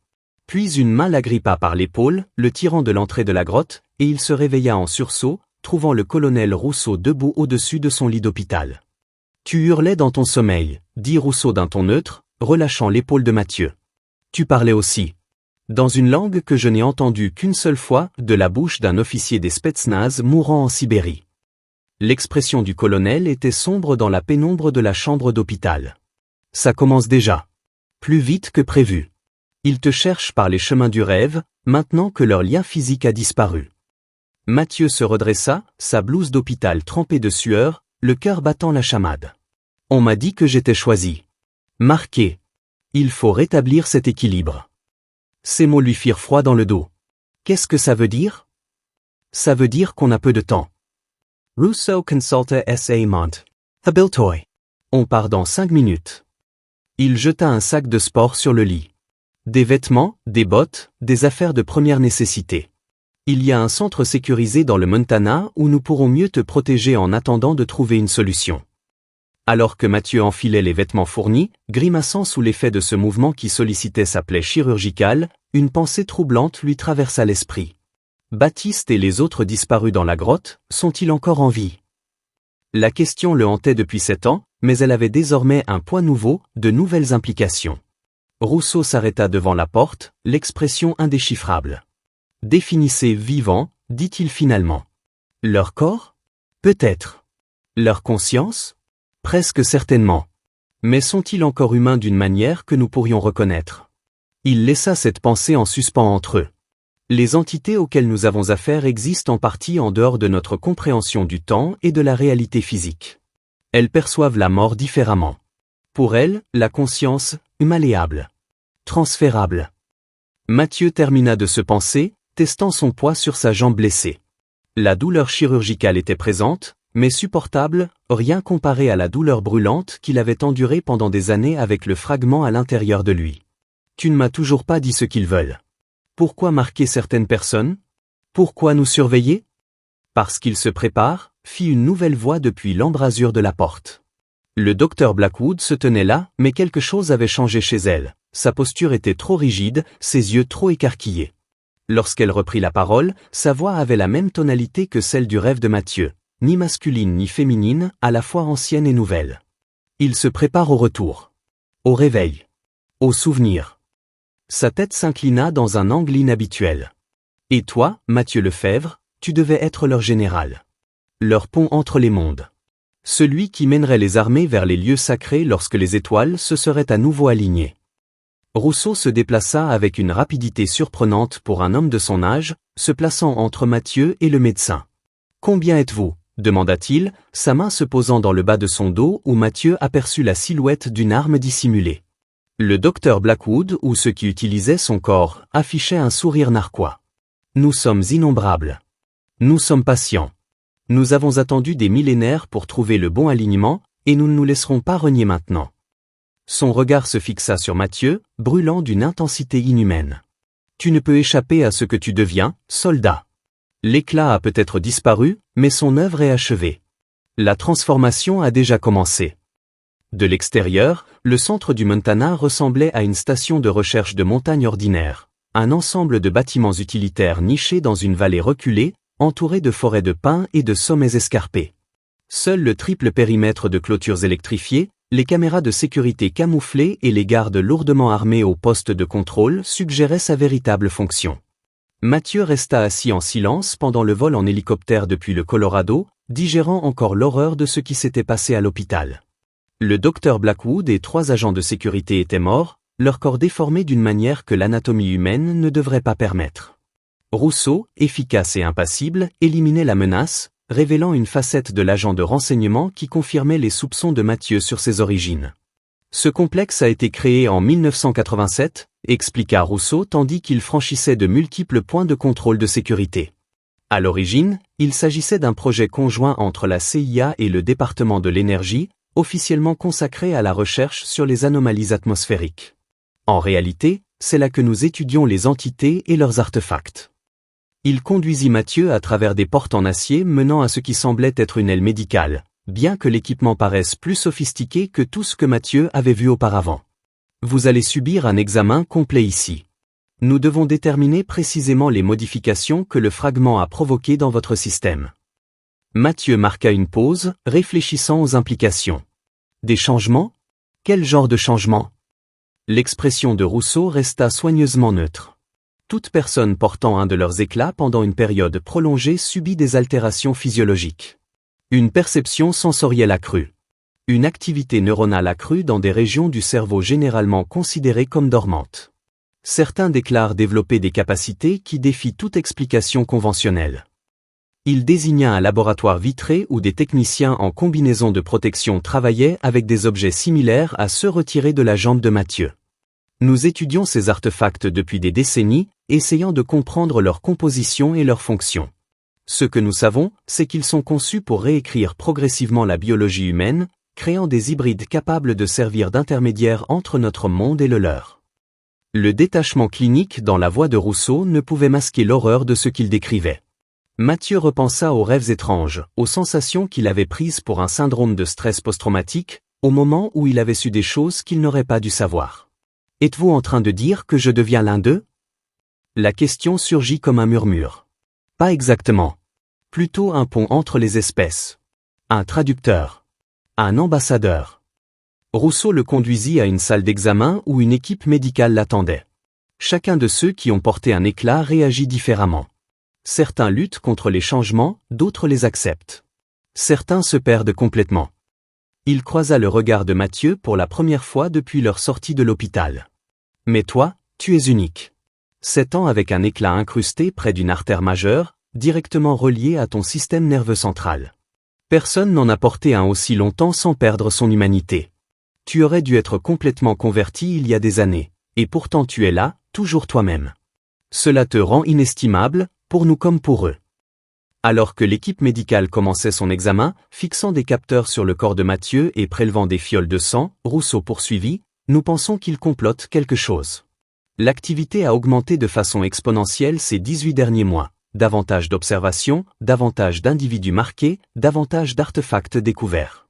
Puis une main l'agrippa par l'épaule, le tirant de l'entrée de la grotte, et il se réveilla en sursaut, trouvant le colonel Rousseau debout au-dessus de son lit d'hôpital. « Tu hurlais dans ton sommeil, » dit Rousseau d'un ton neutre, relâchant l'épaule de Mathieu. « Tu parlais aussi. Dans une langue que je n'ai entendue qu'une seule fois, de la bouche d'un officier des Spetsnaz mourant en Sibérie. » L'expression du colonel était sombre dans la pénombre de la chambre d'hôpital. « Ça commence déjà. Plus vite que prévu. Ils te cherchent par les chemins du rêve, maintenant que leur lien physique a disparu. » Mathieu se redressa, sa blouse d'hôpital trempée de sueur, le cœur battant la chamade. « On m'a dit que j'étais choisi. Marqué. Il faut rétablir cet équilibre. » Ces mots lui firent froid dans le dos. Qu'est-ce que ça veut dire? Ça veut dire qu'on a peu de temps. Rousseau consulta sa montre. Habiltoy. On part dans 5 minutes. Il jeta un sac de sport sur le lit. Des vêtements, des bottes, des affaires de première nécessité. Il y a un centre sécurisé dans le Montana où nous pourrons mieux te protéger en attendant de trouver une solution. Alors que Mathieu enfilait les vêtements fournis, grimaçant sous l'effet de ce mouvement qui sollicitait sa plaie chirurgicale, une pensée troublante lui traversa l'esprit. Baptiste et les autres disparus dans la grotte, sont-ils encore en vie? La question le hantait depuis 7 ans, mais elle avait désormais un poids nouveau, de nouvelles implications. Rousseau s'arrêta devant la porte, l'expression indéchiffrable. « Définissez vivant, dit-il finalement. Leur corps? Peut-être. Leur conscience? Presque certainement. Mais sont-ils encore humains d'une manière que nous pourrions reconnaître? » Il laissa cette pensée en suspens entre eux. Les entités auxquelles nous avons affaire existent en partie en dehors de notre compréhension du temps et de la réalité physique. Elles perçoivent la mort différemment. Pour elles, la conscience, malléable. Transférable. Mathieu termina de se penser, testant son poids sur sa jambe blessée. La douleur chirurgicale était présente, mais supportable, rien comparé à la douleur brûlante qu'il avait endurée pendant des années avec le fragment à l'intérieur de lui. « Tu ne m'as toujours pas dit ce qu'ils veulent. Pourquoi marquer certaines personnes? Pourquoi nous surveiller? » Parce qu'ils se préparent, fit une nouvelle voix depuis l'embrasure de la porte. Le docteur Blackwood se tenait là, mais quelque chose avait changé chez elle. Sa posture était trop rigide, ses yeux trop écarquillés. Lorsqu'elle reprit la parole, sa voix avait la même tonalité que celle du rêve de Mathieu, ni masculine ni féminine, à la fois ancienne et nouvelle. Il se prépare au retour. Au réveil. Au souvenir. Sa tête s'inclina dans un angle inhabituel. Et toi, Mathieu Lefebvre, tu devais être leur général. Leur pont entre les mondes. Celui qui mènerait les armées vers les lieux sacrés lorsque les étoiles se seraient à nouveau alignées. Rousseau se déplaça avec une rapidité surprenante pour un homme de son âge, se plaçant entre Mathieu et le médecin. « Combien êtes-vous » demanda-t-il, sa main se posant dans le bas de son dos où Mathieu aperçut la silhouette d'une arme dissimulée. Le docteur Blackwood ou ceux qui utilisaient son corps affichaient un sourire narquois. Nous sommes innombrables. Nous sommes patients. Nous avons attendu des millénaires pour trouver le bon alignement, et nous ne nous laisserons pas renier maintenant. Son regard se fixa sur Mathieu, brûlant d'une intensité inhumaine. Tu ne peux échapper à ce que tu deviens, soldat. L'éclat a peut-être disparu, mais son œuvre est achevée. La transformation a déjà commencé. De l'extérieur, le centre du Montana ressemblait à une station de recherche de montagne ordinaire, un ensemble de bâtiments utilitaires nichés dans une vallée reculée, entourés de forêts de pins et de sommets escarpés. Seul le triple périmètre de clôtures électrifiées, les caméras de sécurité camouflées et les gardes lourdement armés au poste de contrôle suggéraient sa véritable fonction. Mathieu resta assis en silence pendant le vol en hélicoptère depuis le Colorado, digérant encore l'horreur de ce qui s'était passé à l'hôpital. Le docteur Blackwood et 3 agents de sécurité étaient morts, leur corps déformé d'une manière que l'anatomie humaine ne devrait pas permettre. Rousseau, efficace et impassible, éliminait la menace, révélant une facette de l'agent de renseignement qui confirmait les soupçons de Mathieu sur ses origines. Ce complexe a été créé en 1987, expliqua Rousseau tandis qu'il franchissait de multiples points de contrôle de sécurité. À l'origine, il s'agissait d'un projet conjoint entre la CIA et le département de l'énergie, officiellement consacré à la recherche sur les anomalies atmosphériques. En réalité, c'est là que nous étudions les entités et leurs artefacts. Il conduisit Mathieu à travers des portes en acier menant à ce qui semblait être une aile médicale, bien que l'équipement paraisse plus sophistiqué que tout ce que Mathieu avait vu auparavant. Vous allez subir un examen complet ici. Nous devons déterminer précisément les modifications que le fragment a provoquées dans votre système. Mathieu marqua une pause, réfléchissant aux implications. Des changements? Quel genre de changements? L'expression de Rousseau resta soigneusement neutre. Toute personne portant un de leurs éclats pendant une période prolongée subit des altérations physiologiques. Une perception sensorielle accrue. Une activité neuronale accrue dans des régions du cerveau généralement considérées comme dormantes. Certains déclarent développer des capacités qui défient toute explication conventionnelle. Il désigna un laboratoire vitré où des techniciens en combinaison de protection travaillaient avec des objets similaires à ceux retirés de la jambe de Mathieu. Nous étudions ces artefacts depuis des décennies, essayant de comprendre leur composition et leur fonction. Ce que nous savons, c'est qu'ils sont conçus pour réécrire progressivement la biologie humaine, créant des hybrides capables de servir d'intermédiaires entre notre monde et le leur. Le détachement clinique dans la voix de Rousseau ne pouvait masquer l'horreur de ce qu'il décrivait. Mathieu repensa aux rêves étranges, aux sensations qu'il avait prises pour un syndrome de stress post-traumatique, au moment où il avait su des choses qu'il n'aurait pas dû savoir. « Êtes-vous en train de dire que je deviens l'un d'eux » La question surgit comme un murmure. Pas exactement. Plutôt un pont entre les espèces. Un traducteur. Un ambassadeur. Rousseau le conduisit à une salle d'examen où une équipe médicale l'attendait. Chacun de ceux qui ont porté un éclat réagit différemment. Certains luttent contre les changements, d'autres les acceptent. Certains se perdent complètement. Il croisa le regard de Mathieu pour la première fois depuis leur sortie de l'hôpital. Mais toi, tu es unique. 7 ans avec un éclat incrusté près d'une artère majeure, directement reliée à ton système nerveux central. Personne n'en a porté un aussi longtemps sans perdre son humanité. Tu aurais dû être complètement converti il y a des années, et pourtant tu es là, toujours toi-même. Cela te rend inestimable, pour nous comme pour eux. Alors que l'équipe médicale commençait son examen, fixant des capteurs sur le corps de Mathieu et prélevant des fioles de sang, Rousseau poursuivit, nous pensons qu'il complote quelque chose. L'activité a augmenté de façon exponentielle ces 18 derniers mois. Davantage d'observations, davantage d'individus marqués, davantage d'artefacts découverts.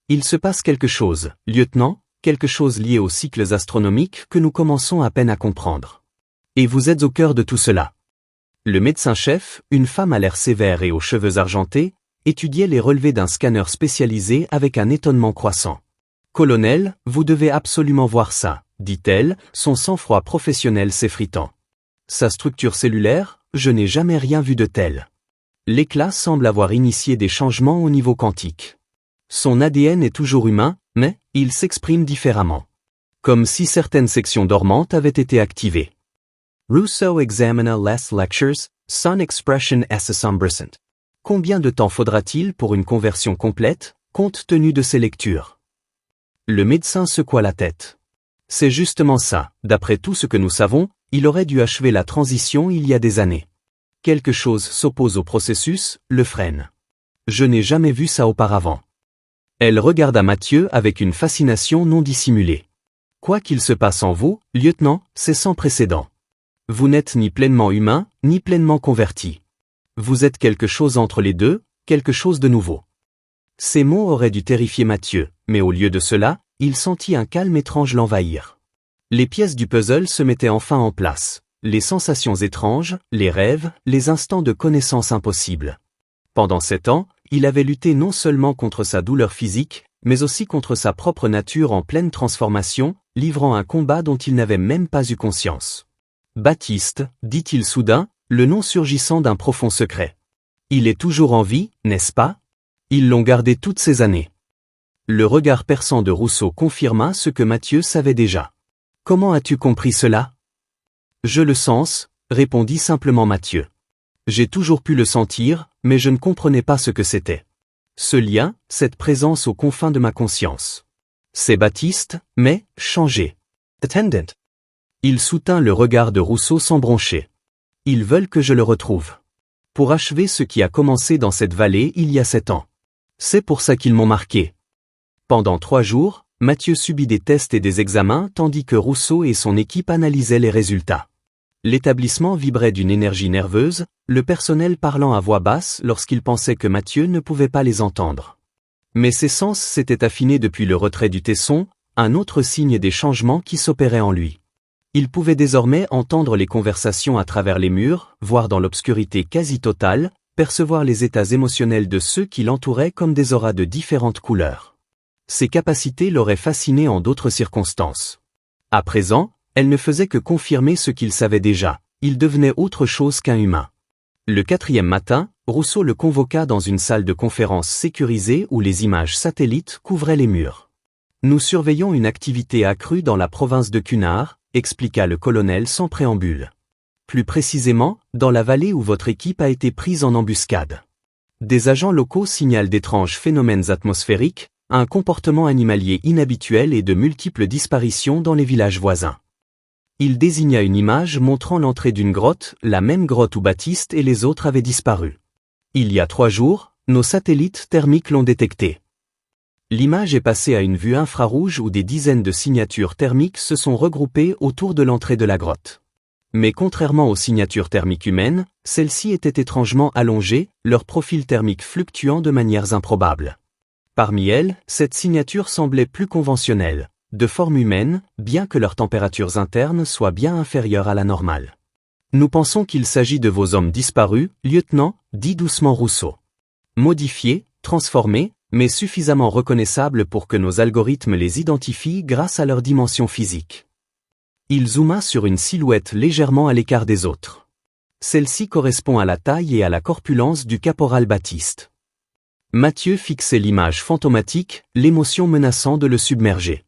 Il se passe quelque chose, lieutenant, quelque chose lié aux cycles astronomiques que nous commençons à peine à comprendre. Et vous êtes au cœur de tout cela. Le médecin-chef, une femme à l'air sévère et aux cheveux argentés, étudiait les relevés d'un scanner spécialisé avec un étonnement croissant. « Colonel, vous devez absolument voir ça », dit-elle, son sang-froid professionnel s'effritant. Sa structure cellulaire, je n'ai jamais rien vu de tel. L'éclat semble avoir initié des changements au niveau quantique. Son ADN est toujours humain, mais il s'exprime différemment. Comme si certaines sections dormantes avaient été activées. Rousseau examina les lectures, son expression est assombrisante. Combien de temps faudra-t-il pour une conversion complète, compte tenu de ces lectures? Le médecin secoua la tête. C'est justement ça, d'après tout ce que nous savons, il aurait dû achever la transition il y a des années. Quelque chose s'oppose au processus, le freine. Je n'ai jamais vu ça auparavant. Elle regarda Mathieu avec une fascination non dissimulée. Quoi qu'il se passe en vous, lieutenant, c'est sans précédent. Vous n'êtes ni pleinement humain, ni pleinement converti. Vous êtes quelque chose entre les deux, quelque chose de nouveau. Ces mots auraient dû terrifier Mathieu, mais au lieu de cela, il sentit un calme étrange l'envahir. Les pièces du puzzle se mettaient enfin en place, les sensations étranges, les rêves, les instants de connaissance impossibles. Pendant 7 ans, il avait lutté non seulement contre sa douleur physique, mais aussi contre sa propre nature en pleine transformation, livrant un combat dont il n'avait même pas eu conscience. Baptiste, dit-il soudain, le nom surgissant d'un profond secret. Il est toujours en vie, n'est-ce pas? Ils l'ont gardé toutes ces années. Le regard perçant de Rousseau confirma ce que Mathieu savait déjà. Comment as-tu compris cela? Je le sens, répondit simplement Mathieu. J'ai toujours pu le sentir, mais je ne comprenais pas ce que c'était. Ce lien, cette présence aux confins de ma conscience. C'est Baptiste, mais, changé. Attendant. Il soutint le regard de Rousseau sans broncher. Ils veulent que je le retrouve. Pour achever ce qui a commencé dans cette vallée il y a 7 ans. C'est pour ça qu'ils m'ont marqué. Pendant 3 jours, Mathieu subit des tests et des examens tandis que Rousseau et son équipe analysaient les résultats. L'établissement vibrait d'une énergie nerveuse, le personnel parlant à voix basse lorsqu'il pensait que Mathieu ne pouvait pas les entendre. Mais ses sens s'étaient affinés depuis le retrait du tesson, un autre signe des changements qui s'opéraient en lui. Il pouvait désormais entendre les conversations à travers les murs, voir dans l'obscurité quasi totale, percevoir les états émotionnels de ceux qui l'entouraient comme des auras de différentes couleurs. Ses capacités l'auraient fasciné en d'autres circonstances. À présent, elles ne faisaient que confirmer ce qu'il savait déjà, il devenait autre chose qu'un humain. Le 4e matin, Rousseau le convoqua dans une salle de conférence sécurisée où les images satellites couvraient les murs. Nous surveillons une activité accrue dans la province de Cunard, expliqua le colonel sans préambule. Plus précisément, dans la vallée où votre équipe a été prise en embuscade. Des agents locaux signalent d'étranges phénomènes atmosphériques, un comportement animalier inhabituel et de multiples disparitions dans les villages voisins. Il désigna une image montrant l'entrée d'une grotte, la même grotte où Baptiste et les autres avaient disparu. Il y a 3 jours, nos satellites thermiques l'ont détecté. L'image est passée à une vue infrarouge où des dizaines de signatures thermiques se sont regroupées autour de l'entrée de la grotte. Mais contrairement aux signatures thermiques humaines, celles-ci étaient étrangement allongées, leur profil thermique fluctuant de manières improbables. Parmi elles, cette signature semblait plus conventionnelle, de forme humaine, bien que leurs températures internes soient bien inférieures à la normale. Nous pensons qu'il s'agit de vos hommes disparus, lieutenant, dit doucement Rousseau. Modifiés, transformés, mais suffisamment reconnaissables pour que nos algorithmes les identifient grâce à leur dimension physique. Il zooma sur une silhouette légèrement à l'écart des autres. Celle-ci correspond à la taille et à la corpulence du caporal Baptiste. Mathieu fixait l'image fantomatique, l'émotion menaçant de le submerger.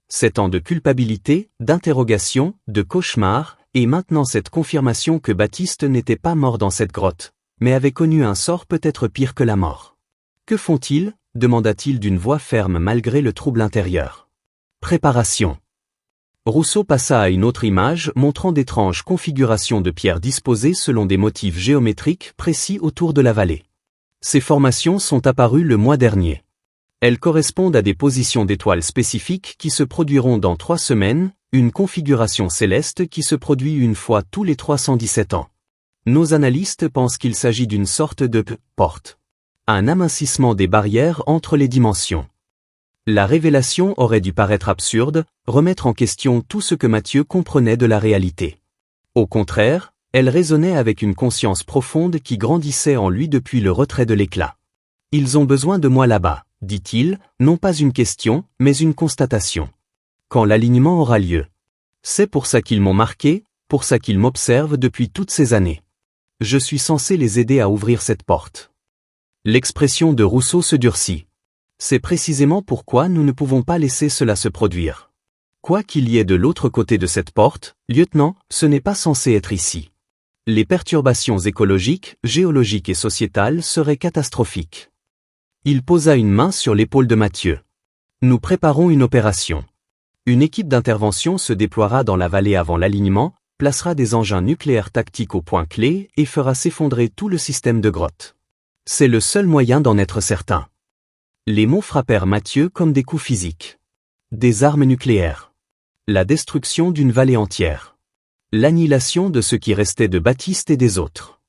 7 ans de culpabilité, d'interrogation, de cauchemar, et maintenant cette confirmation que Baptiste n'était pas mort dans cette grotte, mais avait connu un sort peut-être pire que la mort. Que font-ils? Demanda-t-il d'une voix ferme malgré le trouble intérieur. Préparation. Rousseau passa à une autre image montrant d'étranges configurations de pierres disposées selon des motifs géométriques précis autour de la vallée. Ces formations sont apparues le mois dernier. Elles correspondent à des positions d'étoiles spécifiques qui se produiront dans 3 semaines, une configuration céleste qui se produit une fois tous les 317 ans. Nos analystes pensent qu'il s'agit d'une sorte de porte. Un amincissement des barrières entre les dimensions. La révélation aurait dû paraître absurde, remettre en question tout ce que Mathieu comprenait de la réalité. Au contraire, elle résonnait avec une conscience profonde qui grandissait en lui depuis le retrait de l'éclat. Ils ont besoin de moi là-bas, dit-il, non pas une question, mais une constatation. Quand l'alignement aura lieu. C'est pour ça qu'ils m'ont marqué, pour ça qu'ils m'observent depuis toutes ces années. Je suis censé les aider à ouvrir cette porte. L'expression de Rousseau se durcit. C'est précisément pourquoi nous ne pouvons pas laisser cela se produire. Quoi qu'il y ait de l'autre côté de cette porte, lieutenant, ce n'est pas censé être ici. Les perturbations écologiques, géologiques et sociétales seraient catastrophiques. Il posa une main sur l'épaule de Mathieu. Nous préparons une opération. Une équipe d'intervention se déploiera dans la vallée avant l'alignement, placera des engins nucléaires tactiques au point clé et fera s'effondrer tout le système de grotte. C'est le seul moyen d'en être certain. Les mots frappèrent Mathieu comme des coups physiques. Des armes nucléaires. La destruction d'une vallée entière. L'annihilation de ce qui restait de Baptiste et des autres.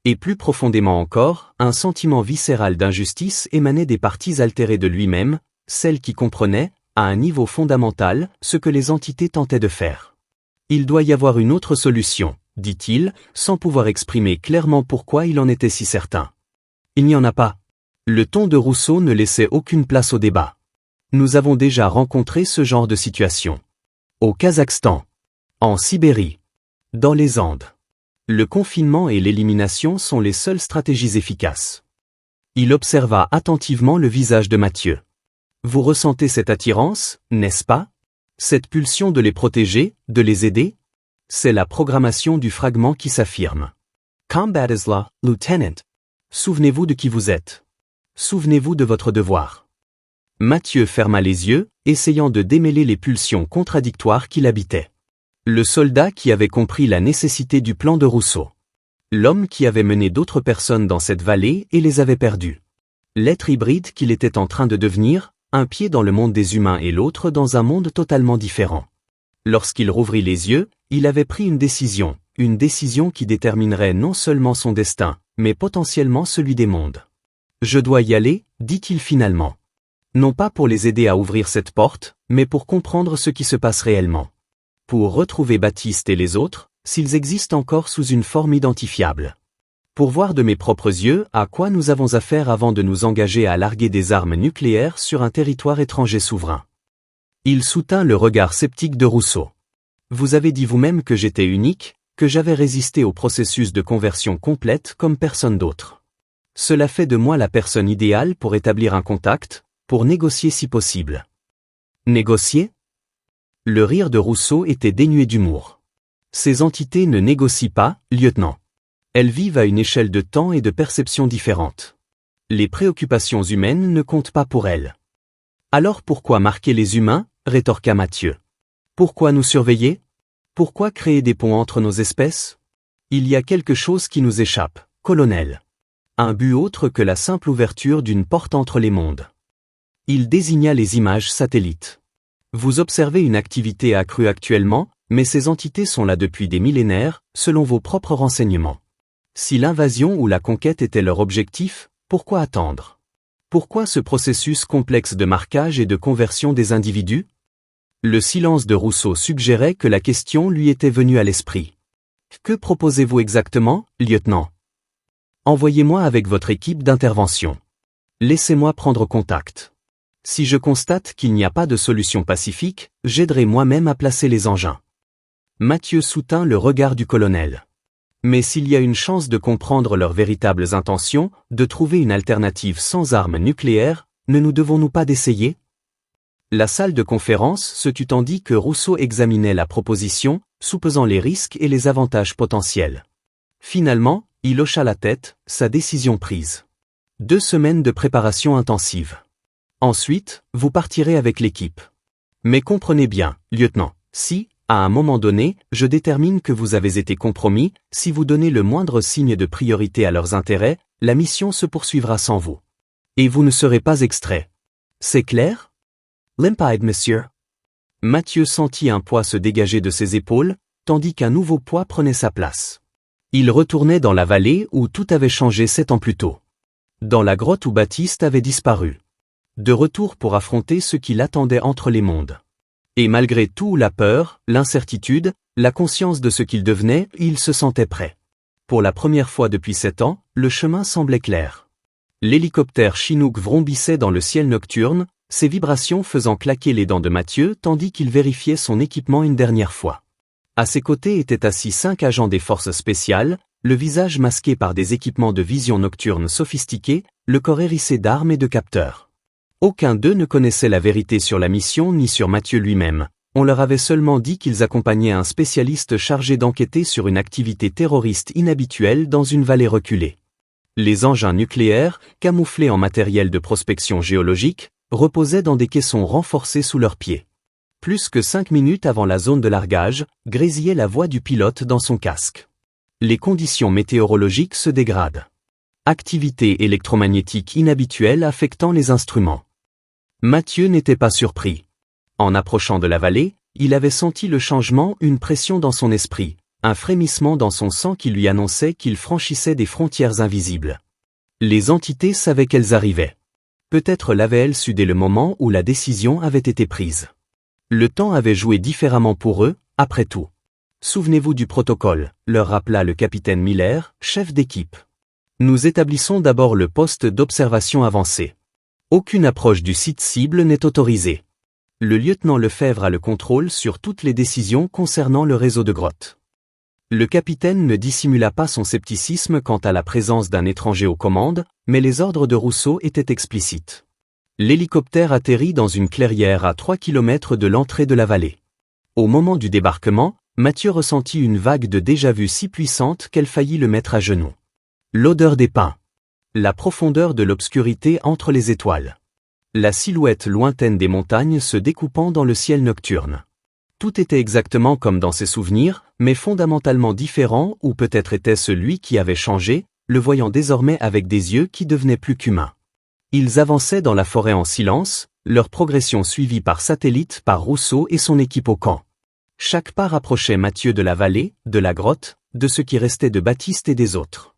Et plus profondément encore, un sentiment viscéral d'injustice émanait des parties altérées de lui-même, celles qui comprenaient, à un niveau fondamental, ce que les entités tentaient de faire. Il doit y avoir une autre solution, dit-il, sans pouvoir exprimer clairement pourquoi il en était si certain. Il n'y en a pas. Le ton de Rousseau ne laissait aucune place au débat. Nous avons déjà rencontré ce genre de situation. Au Kazakhstan. En Sibérie. Dans les Andes. Le confinement et l'élimination sont les seules stratégies efficaces. Il observa attentivement le visage de Mathieu. Vous ressentez cette attirance, n'est-ce pas? Cette pulsion de les protéger, de les aider? C'est la programmation du fragment qui s'affirme. Combat is law, Lieutenant. Souvenez-vous de qui vous êtes. Souvenez-vous de votre devoir. Mathieu ferma les yeux, essayant de démêler les pulsions contradictoires qui l'habitaient. Le soldat qui avait compris la nécessité du plan de Rousseau. L'homme qui avait mené d'autres personnes dans cette vallée et les avait perdues. L'être hybride qu'il était en train de devenir, un pied dans le monde des humains et l'autre dans un monde totalement différent. Lorsqu'il rouvrit les yeux, il avait pris une décision qui déterminerait non seulement son destin, mais potentiellement celui des mondes. Je dois y aller, dit-il finalement. Non pas pour les aider à ouvrir cette porte, mais pour comprendre ce qui se passe réellement. Pour retrouver Baptiste et les autres, s'ils existent encore sous une forme identifiable. Pour voir de mes propres yeux à quoi nous avons affaire avant de nous engager à larguer des armes nucléaires sur un territoire étranger souverain. Il soutint le regard sceptique de Rousseau. Vous avez dit vous-même que j'étais unique, que j'avais résisté au processus de conversion complète comme personne d'autre. Cela fait de moi la personne idéale pour établir un contact, pour négocier si possible. Négocier? Le rire de Rousseau était dénué d'humour. Ces entités ne négocient pas, lieutenant. Elles vivent à une échelle de temps et de perception différentes. Les préoccupations humaines ne comptent pas pour elles. Alors pourquoi marquer les humains, rétorqua Mathieu. Pourquoi nous surveiller? Pourquoi créer des ponts entre nos espèces? Il y a quelque chose qui nous échappe, colonel. Un but autre que la simple ouverture d'une porte entre les mondes. Il désigna les images satellites. Vous observez une activité accrue actuellement, mais ces entités sont là depuis des millénaires, selon vos propres renseignements. Si l'invasion ou la conquête était leur objectif, pourquoi attendre? Pourquoi ce processus complexe de marquage et de conversion des individus? Le silence de Rousseau suggérait que la question lui était venue à l'esprit. Que proposez-vous exactement, lieutenant? Envoyez-moi avec votre équipe d'intervention. Laissez-moi prendre contact. Si je constate qu'il n'y a pas de solution pacifique, j'aiderai moi-même à placer les engins. Mathieu soutint le regard du colonel. Mais s'il y a une chance de comprendre leurs véritables intentions, de trouver une alternative sans armes nucléaires, ne nous devons-nous pas d'essayer? La salle de conférence se tut tandis que Rousseau examinait la proposition, soupesant les risques et les avantages potentiels. Finalement, il hocha la tête, sa décision prise. 2 semaines de préparation intensive. Ensuite, vous partirez avec l'équipe. Mais comprenez bien, lieutenant, si, à un moment donné, je détermine que vous avez été compromis, si vous donnez le moindre signe de priorité à leurs intérêts, la mission se poursuivra sans vous. Et vous ne serez pas extrait. C'est clair? Limpide, monsieur. Mathieu sentit un poids se dégager de ses épaules, tandis qu'un nouveau poids prenait sa place. Il retournait dans la vallée où tout avait changé 7 ans plus tôt. Dans la grotte où Baptiste avait disparu. De retour pour affronter ce qui l'attendait entre les mondes. Et malgré tout la peur, l'incertitude, la conscience de ce qu'il devenait, il se sentait prêt. Pour la première fois depuis 7 ans, le chemin semblait clair. L'hélicoptère Chinook vrombissait dans le ciel nocturne, ses vibrations faisant claquer les dents de Mathieu tandis qu'il vérifiait son équipement une dernière fois. À ses côtés étaient assis 5 agents des forces spéciales, le visage masqué par des équipements de vision nocturne sophistiqués, le corps hérissé d'armes et de capteurs. Aucun d'eux ne connaissait la vérité sur la mission ni sur Mathieu lui-même, On leur avait seulement dit qu'ils accompagnaient un spécialiste chargé d'enquêter sur une activité terroriste inhabituelle dans une vallée reculée. Les engins nucléaires, camouflés en matériel de prospection géologique, reposaient dans des caissons renforcés sous leurs pieds. Plus que 5 minutes avant la zone de largage, grésillait la voix du pilote dans son casque. Les conditions météorologiques se dégradent. Activité électromagnétique inhabituelle affectant les instruments. Mathieu n'était pas surpris. En approchant de la vallée, il avait senti le changement, une pression dans son esprit, un frémissement dans son sang qui lui annonçait qu'il franchissait des frontières invisibles. Les entités savaient qu'elles arrivaient. Peut-être l'avaient-elles su dès le moment où la décision avait été prise. Le temps avait joué différemment pour eux, après tout. Souvenez-vous du protocole, leur rappela le capitaine Miller, chef d'équipe. Nous établissons d'abord le poste d'observation avancé. Aucune approche du site cible n'est autorisée. Le lieutenant Lefebvre a le contrôle sur toutes les décisions concernant le réseau de grottes. Le capitaine ne dissimula pas son scepticisme quant à la présence d'un étranger aux commandes, mais les ordres de Rousseau étaient explicites. L'hélicoptère atterrit dans une clairière à 3 km de l'entrée de la vallée. Au moment du débarquement, Mathieu ressentit une vague de déjà-vu si puissante qu'elle faillit le mettre à genoux. L'odeur des pins. La profondeur de l'obscurité entre les étoiles. La silhouette lointaine des montagnes se découpant dans le ciel nocturne. Tout était exactement comme dans ses souvenirs, mais fondamentalement différent, ou peut-être était-ce lui qui avait changé, le voyant désormais avec des yeux qui devenaient plus qu'humains. Ils avançaient dans la forêt en silence, leur progression suivie par satellite par Rousseau et son équipe au camp. Chaque pas rapprochait Mathieu de la vallée, de la grotte, de ce qui restait de Baptiste et des autres.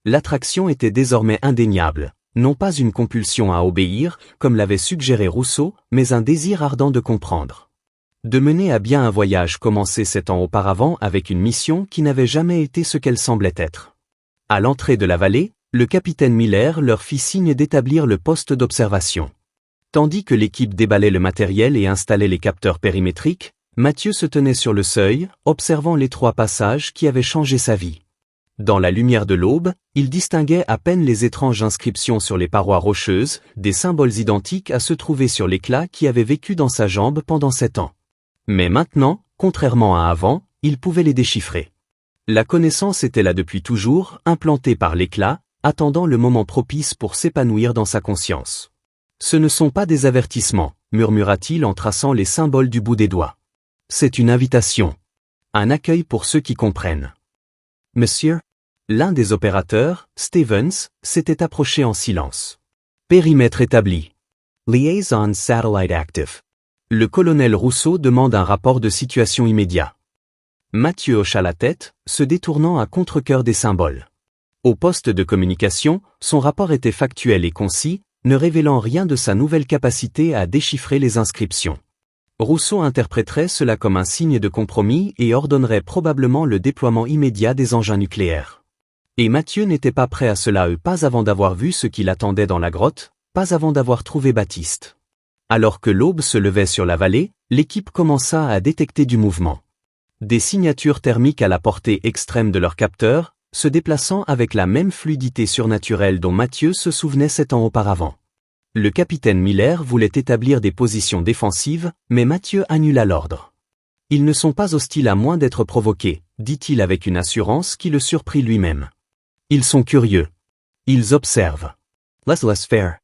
L'attraction était désormais indéniable, non pas une compulsion à obéir, comme l'avait suggéré Rousseau, mais un désir ardent de comprendre. De mener à bien un voyage commencé 7 ans auparavant avec une mission qui n'avait jamais été ce qu'elle semblait être. À l'entrée de la vallée, le capitaine Miller leur fit signe d'établir le poste d'observation. Tandis que l'équipe déballait le matériel et installait les capteurs périmétriques, Mathieu se tenait sur le seuil, observant l'étroit passage qui avait changé sa vie. Dans la lumière de l'aube, il distinguait à peine les étranges inscriptions sur les parois rocheuses, des symboles identiques à ceux trouvés sur l'éclat qui avait vécu dans sa jambe pendant 7 ans. Mais maintenant, contrairement à avant, il pouvait les déchiffrer. La connaissance était là depuis toujours, implantée par l'éclat, attendant le moment propice pour s'épanouir dans sa conscience. Ce ne sont pas des avertissements, murmura-t-il en traçant les symboles du bout des doigts. C'est une invitation. Un accueil pour ceux qui comprennent. Monsieur, l'un des opérateurs, Stevens, s'était approché en silence. Périmètre établi. Liaison Satellite Active. Le colonel Rousseau demande un rapport de situation immédiat. Mathieu hocha la tête, se détournant à contre-cœur des symboles. Au poste de communication, son rapport était factuel et concis, ne révélant rien de sa nouvelle capacité à déchiffrer les inscriptions. Rousseau interpréterait cela comme un signe de compromis et ordonnerait probablement le déploiement immédiat des engins nucléaires. Et Mathieu n'était pas prêt à cela, pas avant d'avoir vu ce qui l'attendait dans la grotte, pas avant d'avoir trouvé Baptiste. Alors que l'aube se levait sur la vallée, l'équipe commença à détecter du mouvement. Des signatures thermiques à la portée extrême de leurs capteurs, se déplaçant avec la même fluidité surnaturelle dont Mathieu se souvenait 7 ans auparavant. Le capitaine Miller voulait établir des positions défensives, mais Mathieu annula l'ordre. Ils ne sont pas hostiles à moins d'être provoqués, dit-il avec une assurance qui le surprit lui-même. Ils sont curieux. Ils observent. Less fair.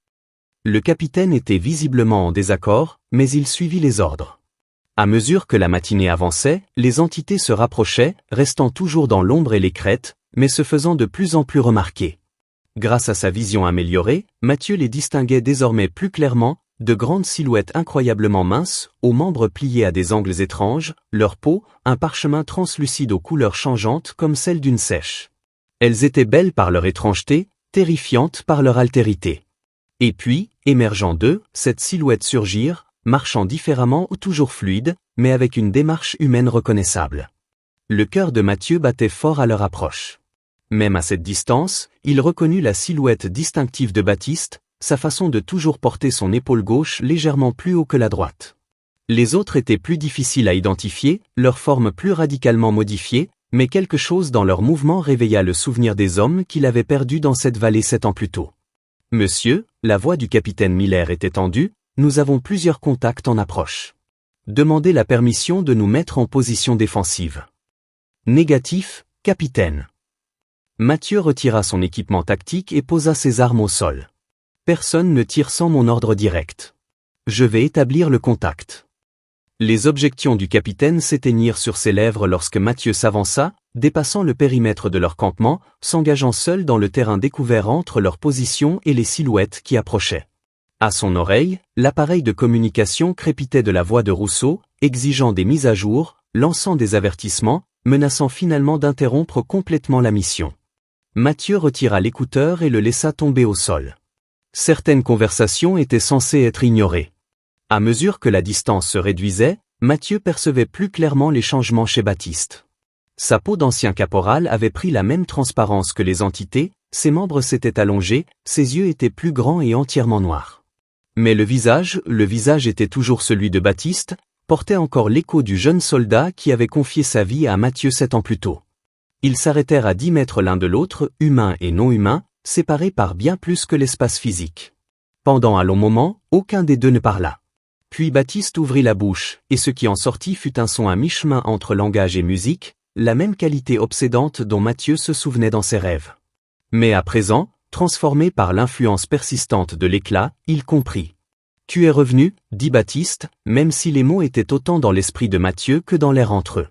Le capitaine était visiblement en désaccord, mais il suivit les ordres. À mesure que la matinée avançait, les entités se rapprochaient, restant toujours dans l'ombre et les crêtes, mais se faisant de plus en plus remarquer. Grâce à sa vision améliorée, Mathieu les distinguait désormais plus clairement, de grandes silhouettes incroyablement minces, aux membres pliés à des angles étranges, leur peau, un parchemin translucide aux couleurs changeantes comme celle d'une seiche. Elles étaient belles par leur étrangeté, terrifiantes par leur altérité. Et puis, émergeant d'eux, cette silhouette surgirent, marchant différemment ou toujours fluide, mais avec une démarche humaine reconnaissable. Le cœur de Mathieu battait fort à leur approche. Même à cette distance, il reconnut la silhouette distinctive de Baptiste, sa façon de toujours porter son épaule gauche légèrement plus haut que la droite. Les autres étaient plus difficiles à identifier, leur forme plus radicalement modifiée, mais quelque chose dans leur mouvement réveilla le souvenir des hommes qu'il avait perdus dans cette vallée 7 ans plus tôt. Monsieur, la voix du capitaine Miller était tendue, nous avons plusieurs contacts en approche. Demandez la permission de nous mettre en position défensive. Négatif, capitaine. Mathieu retira son équipement tactique et posa ses armes au sol. Personne ne tire sans mon ordre direct. Je vais établir le contact. Les objections du capitaine s'éteignirent sur ses lèvres lorsque Mathieu s'avança, dépassant le périmètre de leur campement, s'engageant seul dans le terrain découvert entre leur position et les silhouettes qui approchaient. À son oreille, l'appareil de communication crépitait de la voix de Rousseau, exigeant des mises à jour, lançant des avertissements, menaçant finalement d'interrompre complètement la mission. Mathieu retira l'écouteur et le laissa tomber au sol. Certaines conversations étaient censées être ignorées. À mesure que la distance se réduisait, Mathieu percevait plus clairement les changements chez Baptiste. Sa peau d'ancien caporal avait pris la même transparence que les entités, ses membres s'étaient allongés, ses yeux étaient plus grands et entièrement noirs. Mais le visage était toujours celui de Baptiste, portait encore l'écho du jeune soldat qui avait confié sa vie à Mathieu 7 ans plus tôt. Ils s'arrêtèrent à 10 mètres l'un de l'autre, humains et non humains, séparés par bien plus que l'espace physique. Pendant un long moment, aucun des deux ne parla. Puis Baptiste ouvrit la bouche, et ce qui en sortit fut un son à mi-chemin entre langage et musique, la même qualité obsédante dont Mathieu se souvenait dans ses rêves. Mais à présent, transformé par l'influence persistante de l'éclat, il comprit. « Tu es revenu, dit Baptiste, même si les mots étaient autant dans l'esprit de Mathieu que dans l'air entre eux.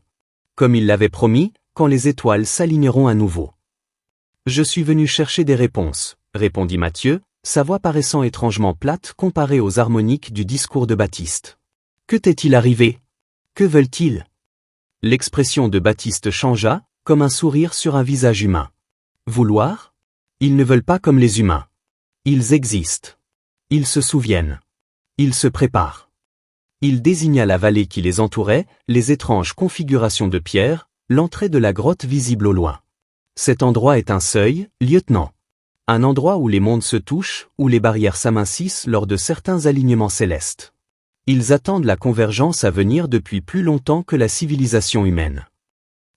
Comme il l'avait promis, quand les étoiles s'aligneront à nouveau. »« Je suis venu chercher des réponses, » répondit Mathieu, sa voix paraissant étrangement plate comparée aux harmoniques du discours de Baptiste. « Que t'est-il arrivé? Que veulent-ils » L'expression de Baptiste changea, comme un sourire sur un visage humain. « Vouloir? Ils ne veulent pas comme les humains. Ils existent. Ils se souviennent. Ils se préparent. » Il désigna la vallée qui les entourait, les étranges configurations de pierre, l'entrée de la grotte visible au loin. « Cet endroit est un seuil, lieutenant. Un endroit où les mondes se touchent, où les barrières s'amincissent lors de certains alignements célestes. Ils attendent la convergence à venir depuis plus longtemps que la civilisation humaine. »«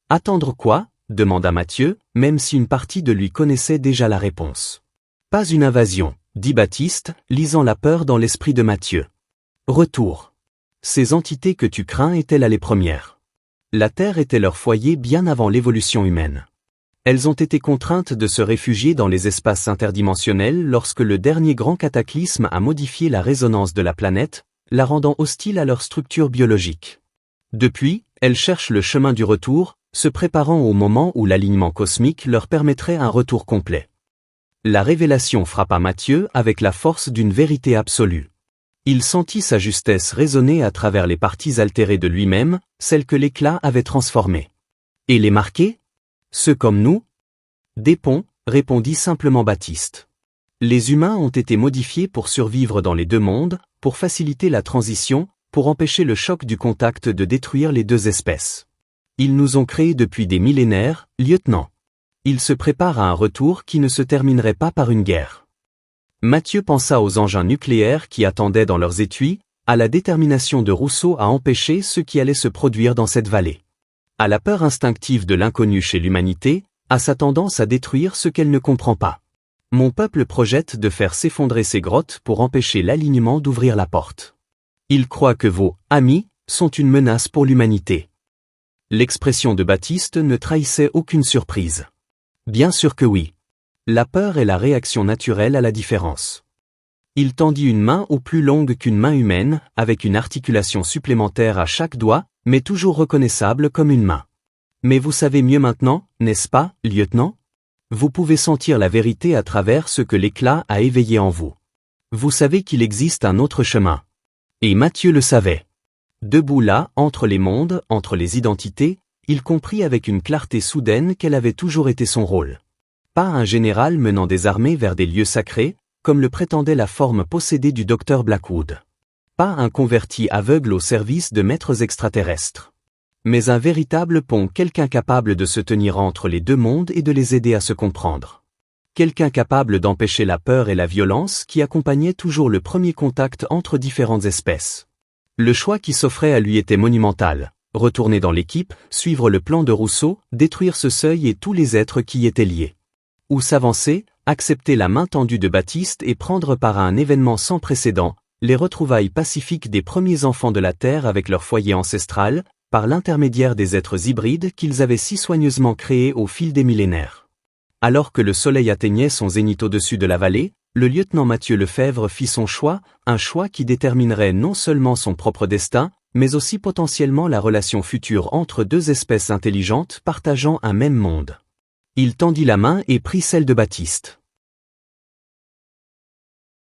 Attendre quoi ? » demanda Mathieu, même si une partie de lui connaissait déjà la réponse. « Pas une invasion, » dit Baptiste, lisant la peur dans l'esprit de Mathieu. « Retour. Ces entités que tu crains étaient là les premières. La Terre était leur foyer bien avant l'évolution humaine. Elles ont été contraintes de se réfugier dans les espaces interdimensionnels lorsque le dernier grand cataclysme a modifié la résonance de la planète, la rendant hostile à leur structure biologique. Depuis, elles cherchent le chemin du retour, se préparant au moment où l'alignement cosmique leur permettrait un retour complet. La révélation frappa Mathieu avec la force d'une vérité absolue. Il sentit sa justesse résonner à travers les parties altérées de lui-même, celles que l'éclat avait transformées. Et les marquer ? Ceux comme nous ? Des ponts, répondit simplement Baptiste. Les humains ont été modifiés pour survivre dans les deux mondes, pour faciliter la transition, pour empêcher le choc du contact de détruire les deux espèces. Ils nous ont créés depuis des millénaires, lieutenant. Ils se préparent à un retour qui ne se terminerait pas par une guerre. Mathieu pensa aux engins nucléaires qui attendaient dans leurs étuis, à la détermination de Rousseau à empêcher ce qui allait se produire dans cette vallée. À la peur instinctive de l'inconnu chez l'humanité, à sa tendance à détruire ce qu'elle ne comprend pas. Mon peuple projette de faire s'effondrer ces grottes pour empêcher l'alignement d'ouvrir la porte. Il croit que vos « amis » sont une menace pour l'humanité. L'expression de Baptiste ne trahissait aucune surprise. Bien sûr que oui. La peur est la réaction naturelle à la différence. Il tendit une main au plus longue qu'une main humaine, avec une articulation supplémentaire à chaque doigt, mais toujours reconnaissable comme une main. Mais vous savez mieux maintenant, n'est-ce pas, lieutenant ? Vous pouvez sentir la vérité à travers ce que l'éclat a éveillé en vous. Vous savez qu'il existe un autre chemin. Et Mathieu le savait. Debout là, entre les mondes, entre les identités, il comprit avec une clarté soudaine qu'elle avait toujours été son rôle. Pas un général menant des armées vers des lieux sacrés, comme le prétendait la forme possédée du docteur Blackwood. Pas un converti aveugle au service de maîtres extraterrestres. Mais un véritable pont, quelqu'un capable de se tenir entre les deux mondes et de les aider à se comprendre. Quelqu'un capable d'empêcher la peur et la violence qui accompagnaient toujours le premier contact entre différentes espèces. Le choix qui s'offrait à lui était monumental. Retourner dans l'équipe, suivre le plan de Rousseau, détruire ce seuil et tous les êtres qui y étaient liés. Ou s'avancer, accepter la main tendue de Baptiste et prendre part à un événement sans précédent, les retrouvailles pacifiques des premiers enfants de la Terre avec leur foyer ancestral, par l'intermédiaire des êtres hybrides qu'ils avaient si soigneusement créés au fil des millénaires. Alors que le soleil atteignait son zénith au-dessus de la vallée, le lieutenant Mathieu Lefebvre fit son choix, un choix qui déterminerait non seulement son propre destin, mais aussi potentiellement la relation future entre deux espèces intelligentes partageant un même monde. Il tendit la main et prit celle de Baptiste.